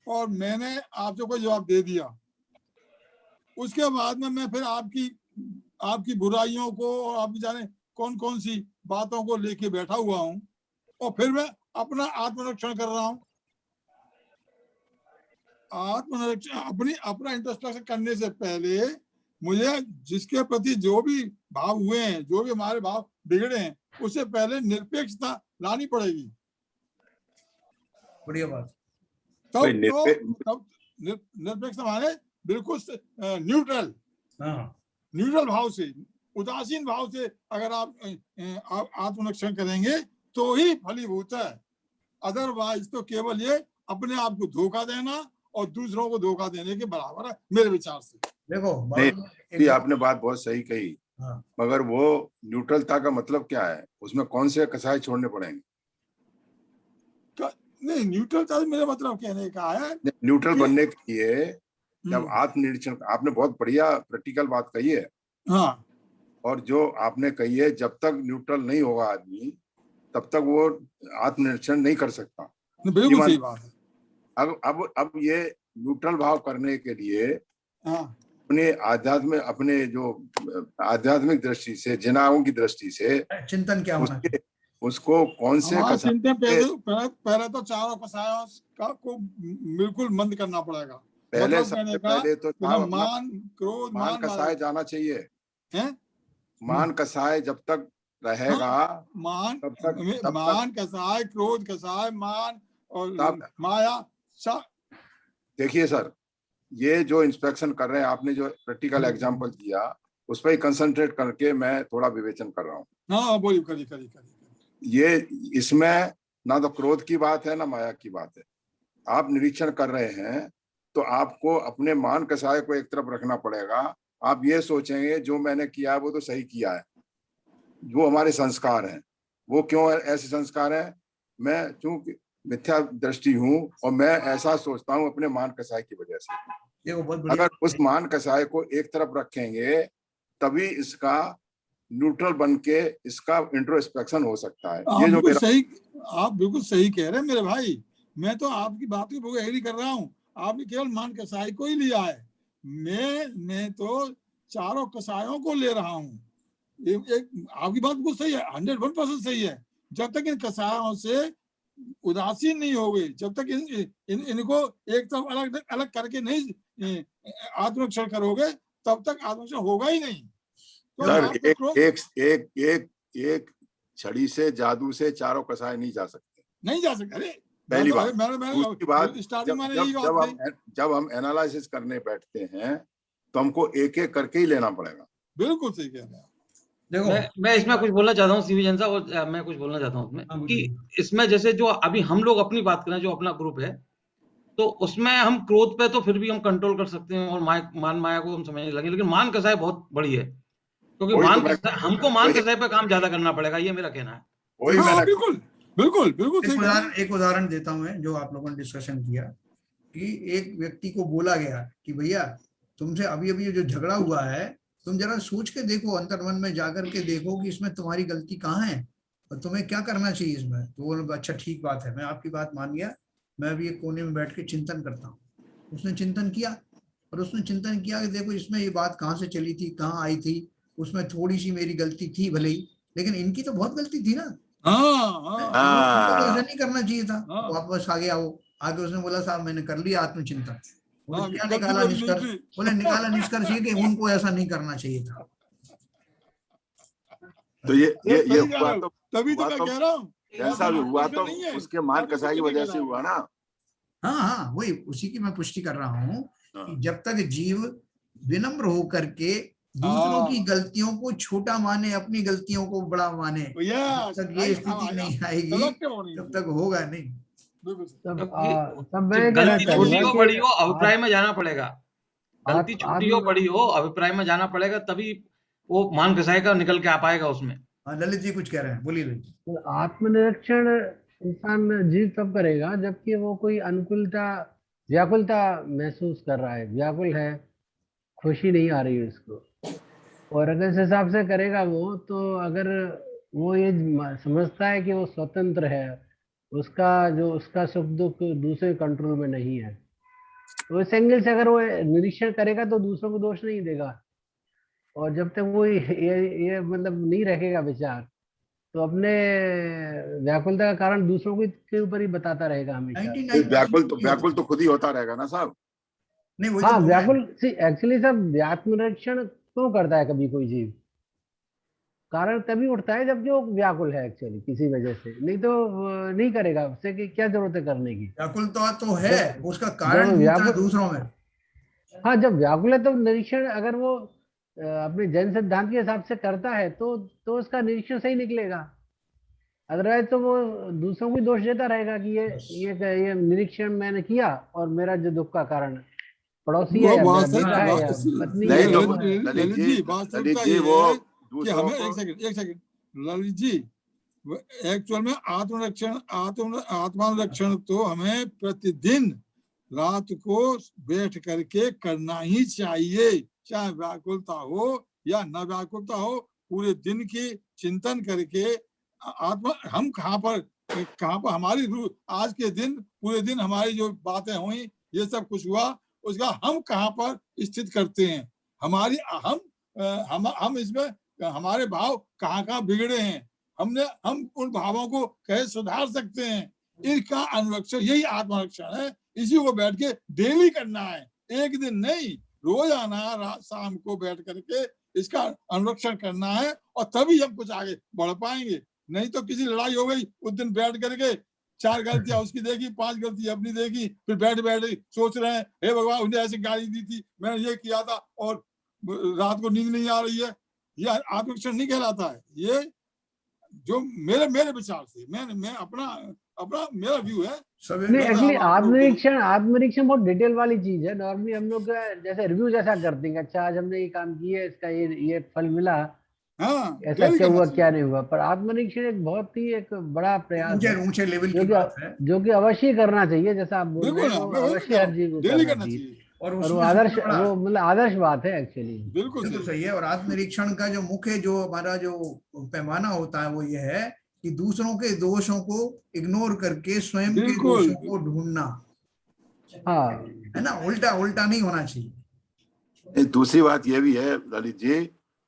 और मैंने आपसे कोई जवाब दे दिया, उसके बाद में मैं फिर आपकी बुराइयों को और आप जाने कौन कौन सी बातों को लेके बैठा हुआ हूं, और फिर मैं अपना आत्मरक्षण कर रहा हूं। आत्मरक्षण अपना इंट्रोस्पेक्शन करने से पहले मुझे जिसके प्रति जो भी भाव हुए हैं, जो भी हमारे भाव बिगड़े हैं, उससे पहले निरपेक्षता लानी पड़ेगी। बढ़िया बात। तब निरपेक्षता माने बिल्कुल न्यूट्रल भाव से, उदासीन भाव से अगर आप आत्मरक्षण करेंगे तो ही फलीभूत है। अदरवाइज तो केवल ये अपने आप को धोखा देना और दूसरों को धोखा देने के बराबर है, मेरे विचार से। देखो आपने बात बहुत सही कही। हाँ। मगर वो न्यूट्रलता का मतलब क्या है, उसमें कौन से कसाय छोड़ने पड़ेंगे? नहीं, न्यूट्रलता मेरा मतलब कहने का है, न्यूट्रल बनने के लिए जब आत्मनिरीक्षण, आपने बहुत बढ़िया प्रैक्टिकल बात कही है। हाँ। और जो आपने कही है, जब तक न्यूट्रल नहीं होगा आदमी तब तक वो आत्मनिरीक्षण नहीं कर सकता। बिल्कुल सही बात है। अब ये न्यूट्रल भाव करने के लिए अपने आध्यात्मिक दृष्टि से, जनाओं की दृष्टि से चिंतन क्या होना चाहिए? उसको कौन से चिंतन पहले तो चारों कसायों को बिल्कुल बंद करना पड़ेगा। पहले सबसे पहले तो मान क्रोध मान कसाय जाना चाहिए है? मान कसाय जब तक रहेगा मान कसाय, क्रोध कसाय, मान और माया। देखिए सर, ये जो इंस्पेक्शन कर रहे हैं, आपने जो प्रैक्टिकल एग्जांपल दिया उस पर ही कंसंट्रेट करके मैं थोड़ा विवेचन कर रहा हूँ। हाँ बोलिए, करिए। ये इसमें ना तो क्रोध की बात है ना माया की बात है। आप निरीक्षण कर रहे हैं तो आपको अपने मान कसाय को एक तरफ रखना पड़ेगा। आप ये सोचेंगे जो मैंने किया है वो तो सही किया है। जो हमारे संस्कार हैं वो क्यों ऐसे संस्कार हैं? मैं चूंकि मिथ्या दृष्टि हूँ और मैं ऐसा सोचता हूँ अपने मान कसाय की वजह से। अगर उस मान कसाय को एक तरफ रखेंगे तभी इसका न्यूट्रल बन के इसका इंट्रोस्पेक्शन हो सकता है। ये जो आप बिल्कुल सही कह रहे हैं मेरे भाई। मैं तो आपकी बात की बहुत एग्री कर रहा हूँ। आपने केवल मान कसाई को ही लिया है, मैं तो चारों कसायों को ले रहा हूँ। आपकी बात बिल्कुल सही है, 101% सही है। जब तक इन कसायों से उदासीन नहीं हो गई, जब तक इनको एक तरफ अलग करके नहीं आत्मरक्षण करोगे तब तक आत्मरक्षण होगा ही नहीं। सर, एक छड़ी से, जादू से चारों कसाय नहीं जा सकते। अरे पहली बात। दूसरी बात, जब हम एनालिसिस करने बैठते हैं तो हमको एक एक करके ही लेना पड़ेगा। बिल्कुल सही कह रहे हैं। देखो मैं इसमें कुछ बोलना चाहता हूँ सीवी जैन साहब, और मैं कुछ बोलना चाहता हूँ उसमें हाँ, कि बोलिए। इसमें जैसे जो अभी हम लोग अपनी बात करें, जो अपना ग्रुप है, तो उसमें हम क्रोध पे तो फिर भी हम कंट्रोल कर सकते हैं और मान माया को हम समझने लगे, लेकिन मान कसाई बहुत बड़ी है, क्योंकि वही तो मान मैं कसाई हमको मान कसाई पे काम ज्यादा करना पड़ेगा, ये मेरा कहना है। वही हाँ मैंने बिल्कुल बिल्कुल बिल्कुल सही कहा। एक उदाहरण देता हूं मैं, जो आप लोगों ने डिस्कशन किया कि एक व्यक्ति को बोला गया कि भैया तुमसे अभी अभी जो झगड़ा हुआ है, तुम जरा सोच के देखो, अंतर्मन में जाकर के देखो कि इसमें तुम्हारी गलती कहाँ है और तुम्हें क्या करना चाहिए इसमें। तो वो बोला, अच्छा ठीक बात है, मैं आपकी बात मान गया, मैं अभी एक कोने में बैठ के चिंतन करता हूँ। उसने चिंतन किया, और उसने चिंतन किया कि देखो इसमें ये बात कहाँ से चली थी, कहाँ आई थी, उसमें थोड़ी सी मेरी गलती थी भले ही, लेकिन इनकी तो बहुत गलती थी ना। हाँ हाँ इनको तो ऐसा हाँ नहीं करना चाहिए था। हाँ वापस आ गया वो, आगे उसने बोला साहब मैंने कर लिया आत्मचिंतन। बोले हाँ, क्या गलती निकाला मेरी नहीं निष्कर्ष? थी। बोले निकाला निष्कर्ष ये कि उनको ऐसा नहीं करना चाहिए था। तो ये सही कह हुआ रहे हो, तो तभी तो हुआ मैं तो कह रहा हूँ ऐसा भी हुआ तो नहीं है, उसके मान आगे कसाई की कुछ वजह निकल से हुआ ना। हाँ हाँ, वही उसी की मैं पुष्टि कर रहा हूँ कि हाँ। जब तक जीव विनम्र होकर के दूसरों की गलतियों को छोटा माने, अपनी गलतियों को बड़ा माने, जब यस तक ये स्थिति नहीं आएगी तब तक होगा नहीं। तब मैं कहना गलती छोटी चाहूंगा हो कि बड़ी हो, अभिप्राय में जाना पड़ेगा। गलती छोटी हो आत्म बड़ी हो, अभिप्राय में जाना पड़ेगा, तभी वो मान कसाई का निकल के आ पाएगा उसमें। हाँ, ललित जी कुछ कह रहे हैं, बोलिए ललित जी। आत्मनिरीक्षण इंसान जीव तब करेगा जबकि वो कोई अनुकूलता, व्याकुलता महसूस कर रहा है, व्याकुल है, खुशी नहीं आ रही है उसको। और अगर इस हिसाब से करेगा वो, तो अगर वो ये समझता है कि वो स्वतंत्र है, उसका जो उसका सुख दुख दूसरे कंट्रोल में नहीं है, तो इस एंगल से अगर वो निरीक्षण करेगा तो दूसरों को दोष नहीं देगा। और जब तक वो ये मतलब नहीं रखेगा विचार, तो अपने व्याकुलता का कारण दूसरों के ऊपर ही बताता रहेगा हमेशा। 99% व्याकुल तो खुद ही होता रहेगा ना साहब। नहीं, वही हाँ तो बोल रहे हैं। व्याकुल एक्चुअली सब आत्मनिरीक्षण क्यों करता है कभी कोई जीव, कारण तभी उठता है जब जो व्याकुल है एक्चुअली किसी वजह से, नहीं तो नहीं करेगा, उससे कि क्या जरूरत है करने की। व्याकुलता तो है, जब उसका जब कारण ढूंढता है व्याकुल, दूसरों में। हाँ जब व्याकुल है तो निरीक्षण अगर वो अपने जैन सिद्धांत के हिसाब से करता है तो उसका निरीक्षण सही निकलेगा। अदरवाइज तो वो दूसरों को दोष देता रहेगा कि ये निरीक्षण मैंने किया और मेरा जो दुख का कारण पड़ोसी है वो या मेरा बात है, बेटा है या पत्नी है नहीं या तो वो है। ललित जी वास्तविकता ललित जी ये वो है कि दूसरों हमें को एक सेकंड ललित जी, एक्चुअल में आत्मानुरक्षण तो हमें प्रतिदिन रात को बैठ करके करना ही चाहिए, चाहे व्याकुलता हो या न व्याकुलता हो, पूरे दिन की चिंतन करके आत्मा हम कहाँ पर हमारी रूह आज के दिन पूरे दिन हमारी जो बातें हुई ये सब कुछ हुआ, उसका हम कहाँ पर स्थित करते हैं, हमारी हम इसमें हमारे भाव कहाँ कहाँ बिगड़े हैं, हम उन भावों को कैसे सुधार सकते हैं, इसका अनुरक्षण यही आत्मरक्षण है। इसी को बैठ के डेली करना है, एक दिन नहीं, रोजाना शाम को बैठ करके इसका अनुरक्षण करना है, और तभी हम कुछ आगे बढ़ पाएंगे। नहीं तो किसी लड़ाई हो गई उस दिन बैठ करके 4 गलतियां उसकी देखी, 5 गलती अपनी देखी, फिर बैठ सोच रहे हैं हे भगवान उन्हें ऐसी गाली दी थी, मैंने ये किया था और रात को नींद नहीं आ रही है, ये आत्मरक्षण नहीं कहलाता है। ये जो मेरे विचार से मैं अपना मेरा व्यू है। नहीं एक्चुअली आत्मनिरीक्षण बहुत डिटेल वाली चीज है। नॉर्मली हम लोग जैसे रिव्यू जैसा करते हैं, अच्छा आज हमने ये काम किया, इसका ये फल मिला, हाँ, ऐसा क्या हुआ क्या नहीं हुआ। पर आत्मनिरीक्षण एक बहुत ही एक बड़ा प्रयास है ऊंचे लेवल की बात है, जो कि अवश्य करना चाहिए, जैसा आप बोल रहे हैं, वो अवश्य हर जीव को करना चाहिए। और वो आदर्श, वो मतलब आदर्श बात है एक्चुअली। बिल्कुल सही है। और आत्मनिरीक्षण का जो मुख्य जो हमारा जो पैमाना होता है वो ये है कि दूसरों के दोषों को इग्नोर करके स्वयं के दोषों को ढूंढना, हाँ है ना, उल्टा नहीं होना चाहिए। दूसरी बात ये भी है ललित जी,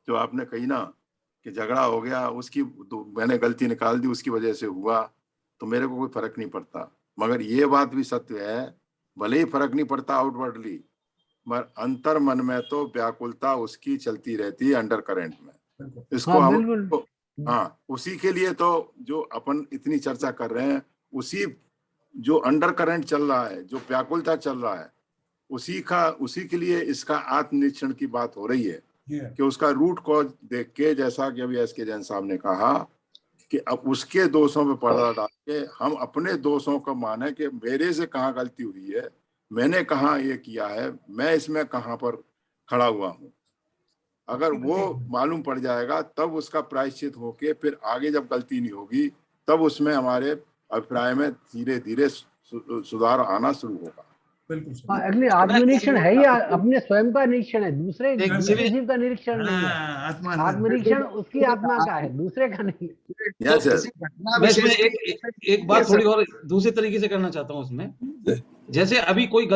जो आपने कही ना कि झगड़ा हो गया, उसकी मैंने गलती निकाल दी, उसकी वजह से हुआ, तो मेरे को कोई फर्क नहीं पड़ता। मगर ये बात भी सत्य है, भले ही फर्क नहीं पड़ता आउटवर्डली, मगर अंतर मन में तो व्याकुलता उसकी चलती रहती है अंडर करंट में। इसको हम हाँ, उसी के लिए तो जो अपन इतनी चर्चा कर रहे हैं, उसी जो अंडर करंट चल रहा है, जो व्याकुलता चल रहा है, उसी के लिए इसका आत्मनिरीक्षण की बात हो रही है। कि उसका रूट कॉज देख के, जैसा कि अभी एस.के. जैन साहब ने कहा कि अब उसके दोषों पे पर्दा डाल के हम अपने दोषों का माने कि मेरे से कहाँ गलती हुई है, मैंने कहाँ ये किया है, मैं इसमें कहाँ पर खड़ा हुआ हूँ। अगर वो मालूम पड़ जाएगा तब उसका प्रायश्चित होके फिर आगे जब गलती नहीं होगी तब उसमें हमारे अभिप्राय में धीरे धीरे सुधार आना शुरू होगा। बिल्कुल सही। हाँ, एक्चुअली आत्मनिरीक्षण है या अपने स्वयं का निरीक्षण है, दूसरे एक दूसरे जीव का निरीक्षण नहीं है। आत्मनिरीक्षण उसकी आत्मा का है, दूसरे का नहीं। तो किसी घटना मैं इसमें विशेष एक बात थोड़ी और दूसरे तरीके से करना चाहता हूँ उसमें। जैसे अभी कोई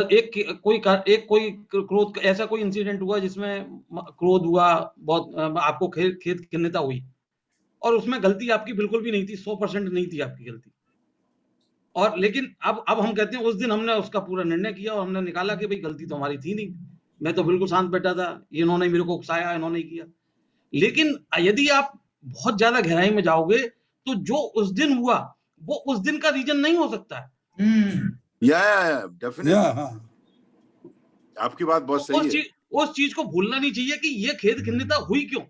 क्रोध, ऐसा कोई इंसिडेंट हुआ जिसमें क्रोध हुआ, बहुत आपको खेद खिन्नता हुई, और उसमें गलती आपकी बिल्कुल भी नहीं थी, 100% नहीं थी आपकी गलती, और लेकिन अब हम कहते हैं उस दिन हमने उसका पूरा निर्णय किया और हमने निकाला कि भाई गलती तो हमारी थी नहीं, मैं तो बिल्कुल शांत बैठा था, इन्होंने मेरे को उकसाया, इन्होंने किया। लेकिन यदि आप बहुत ज्यादा गहराई में जाओगे तो जो उस दिन हुआ वो उस दिन का रीजन नहीं हो सकता है। डेफिनेटली आपकी बात बहुत सही है। उस चीज को भूलना नहीं चाहिए कि ये खेद खिन्नता हुई क्यों,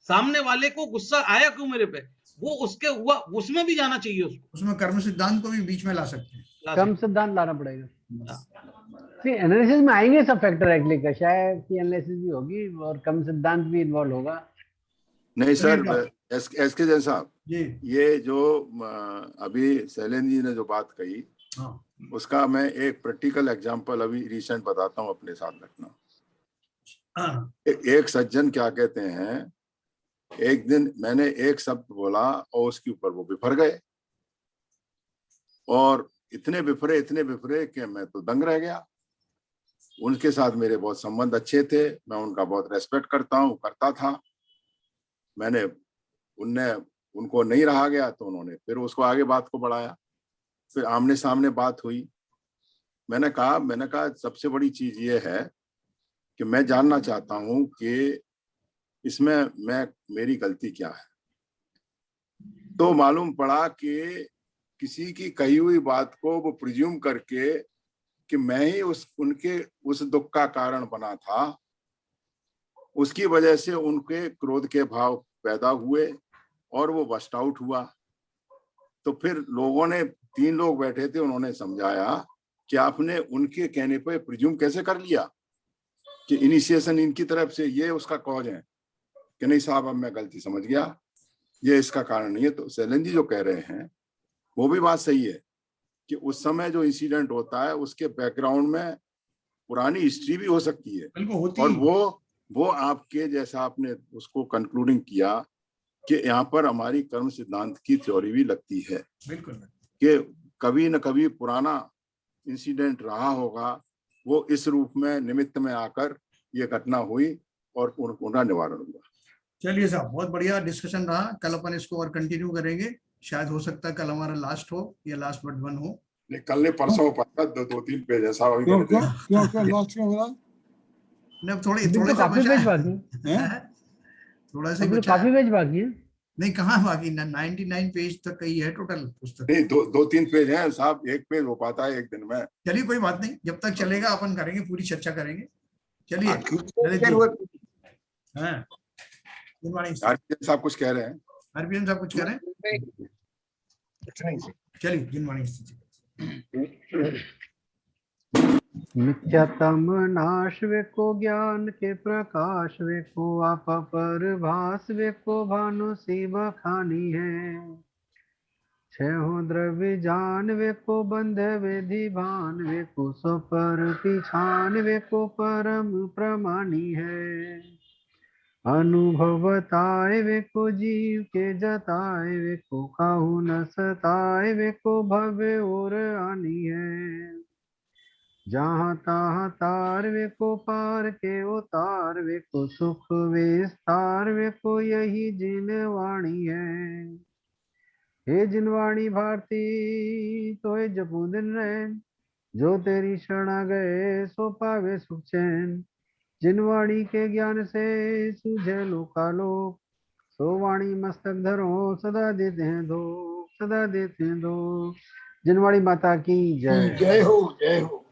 सामने वाले को गुस्सा आया क्यों मेरे पे, वो उसके हुआ उसमें भी जाना चाहिए उसको। उसमें कर्म सिद्धांत को भी बीच में ला सकते हैं, कर्म सिद्धांत लाना पड़ेगा। एनालिसिस में आएंगे सब फैक्टर एक्चुअली का, शायद की एनालिसिस भी होगी और कर्म सिद्धांत भी इन्वॉल्व होगा। नहीं सर, एस.के. जैन साहब, जी, ये जो अभी शैलेंद्र जी ने जो बात कही, उसका मैं एक प्रैक्टिकल एग्जांपल अभी रिसेंट बताता हूँ अपने साथ घटना। एक सज्जन क्या कहते हैं, एक दिन मैंने एक शब्द बोला और उसके ऊपर वो बिफर गए, और इतने बिफरे कि मैं तो दंग रह गया। उनके साथ मेरे बहुत संबंध अच्छे थे, मैं उनका बहुत रेस्पेक्ट करता था। मैंने उनको नहीं रहा गया तो उन्होंने फिर उसको आगे बात को बढ़ाया, फिर आमने सामने बात हुई। मैंने कहा सबसे बड़ी चीज ये है कि मैं जानना चाहता हूं कि इसमें मेरी गलती क्या है। तो मालूम पड़ा कि किसी की कही हुई बात को वो प्रिज्यूम करके कि मैं ही उनके उस दुख का कारण बना था, उसकी वजह से उनके क्रोध के भाव पैदा हुए और वो बस्ट आउट हुआ। तो फिर लोगों ने, 3 लोग बैठे थे, उन्होंने समझाया कि आपने उनके कहने पर प्रिज्यूम कैसे कर लिया कि इनिशिएशन इनकी तरफ से, ये उसका कॉज है। कि नहीं साहब, अब मैं गलती समझ गया, ये इसका कारण नहीं है। तो शैलेंद्र जी जो कह रहे हैं वो भी बात सही है कि उस समय जो इंसिडेंट होता है उसके बैकग्राउंड में पुरानी हिस्ट्री भी हो सकती है, और वो आपके जैसा आपने उसको कंक्लूडिंग किया कि यहाँ पर हमारी कर्म सिद्धांत की थ्योरी भी लगती है कि कभी न कभी पुराना इंसिडेंट रहा होगा, वो इस रूप में निमित्त में आकर ये घटना हुई और उनका निवारण हुआ। चलिए साहब, बहुत बढ़िया डिस्कशन रहा। कल अपन इसको और कंटिन्यू करेंगे, शायद हो सकता है कल हमारा लास्ट हो या लास्ट बट वन हो। नहीं, कल नहीं, परसों हो पाएगा, 2-3 पेज है साहब। क्यों लास्ट क्यों हो रहा? नहीं, थोड़े तो काफी पेज बाकी है, थोड़ा सा है, काफी पेज बाकी है। नहीं, कहाँ बाकी, 99 पेज तक ही है टोटल पुस्तक। नहीं, 2-3 पेज हैं साहब, 1 पेज हो पाता है एक दिन में। चलिए कोई बात नहीं, जब तक चलेगा अपन करेंगे, पूरी चर्चा करेंगे। चलिए, हाँ, गुड मॉर्निंग साहब। कुछ कह रहे हैं? हरप्रीत साहब कुछ कह रहे हैं? चलिए, गुड मॉर्निंग। मिथ्यातम नाश वे को ज्ञान के प्रकाश वे को आप पर भास वे को भानु सी बखानी है। छहो द्रव्य जान वे को बंध वेधि भान वे को सो पर पिछान वे को परम प्रमाणी है। अनुभवताए वे को जीव के जताए वे को काहू न सताए वे को भव्य और आनी है। जहाँ तहाँ तार वे को पार के उतार वे को सुख विस्तार वे को यही जिन वाणी है। हे जिनवाणी भारती तोय जपू दिन रैन, जो तेरी शरण आ गए सो पावे सुख चैन। जिनवाणी के ज्ञान से सूझे लोकालोक, सो वाणी मस्तक धरो सदा देते हैं दो, सदा देते हैं दो। जिनवाणी माता की जय। जय हो, जय हो।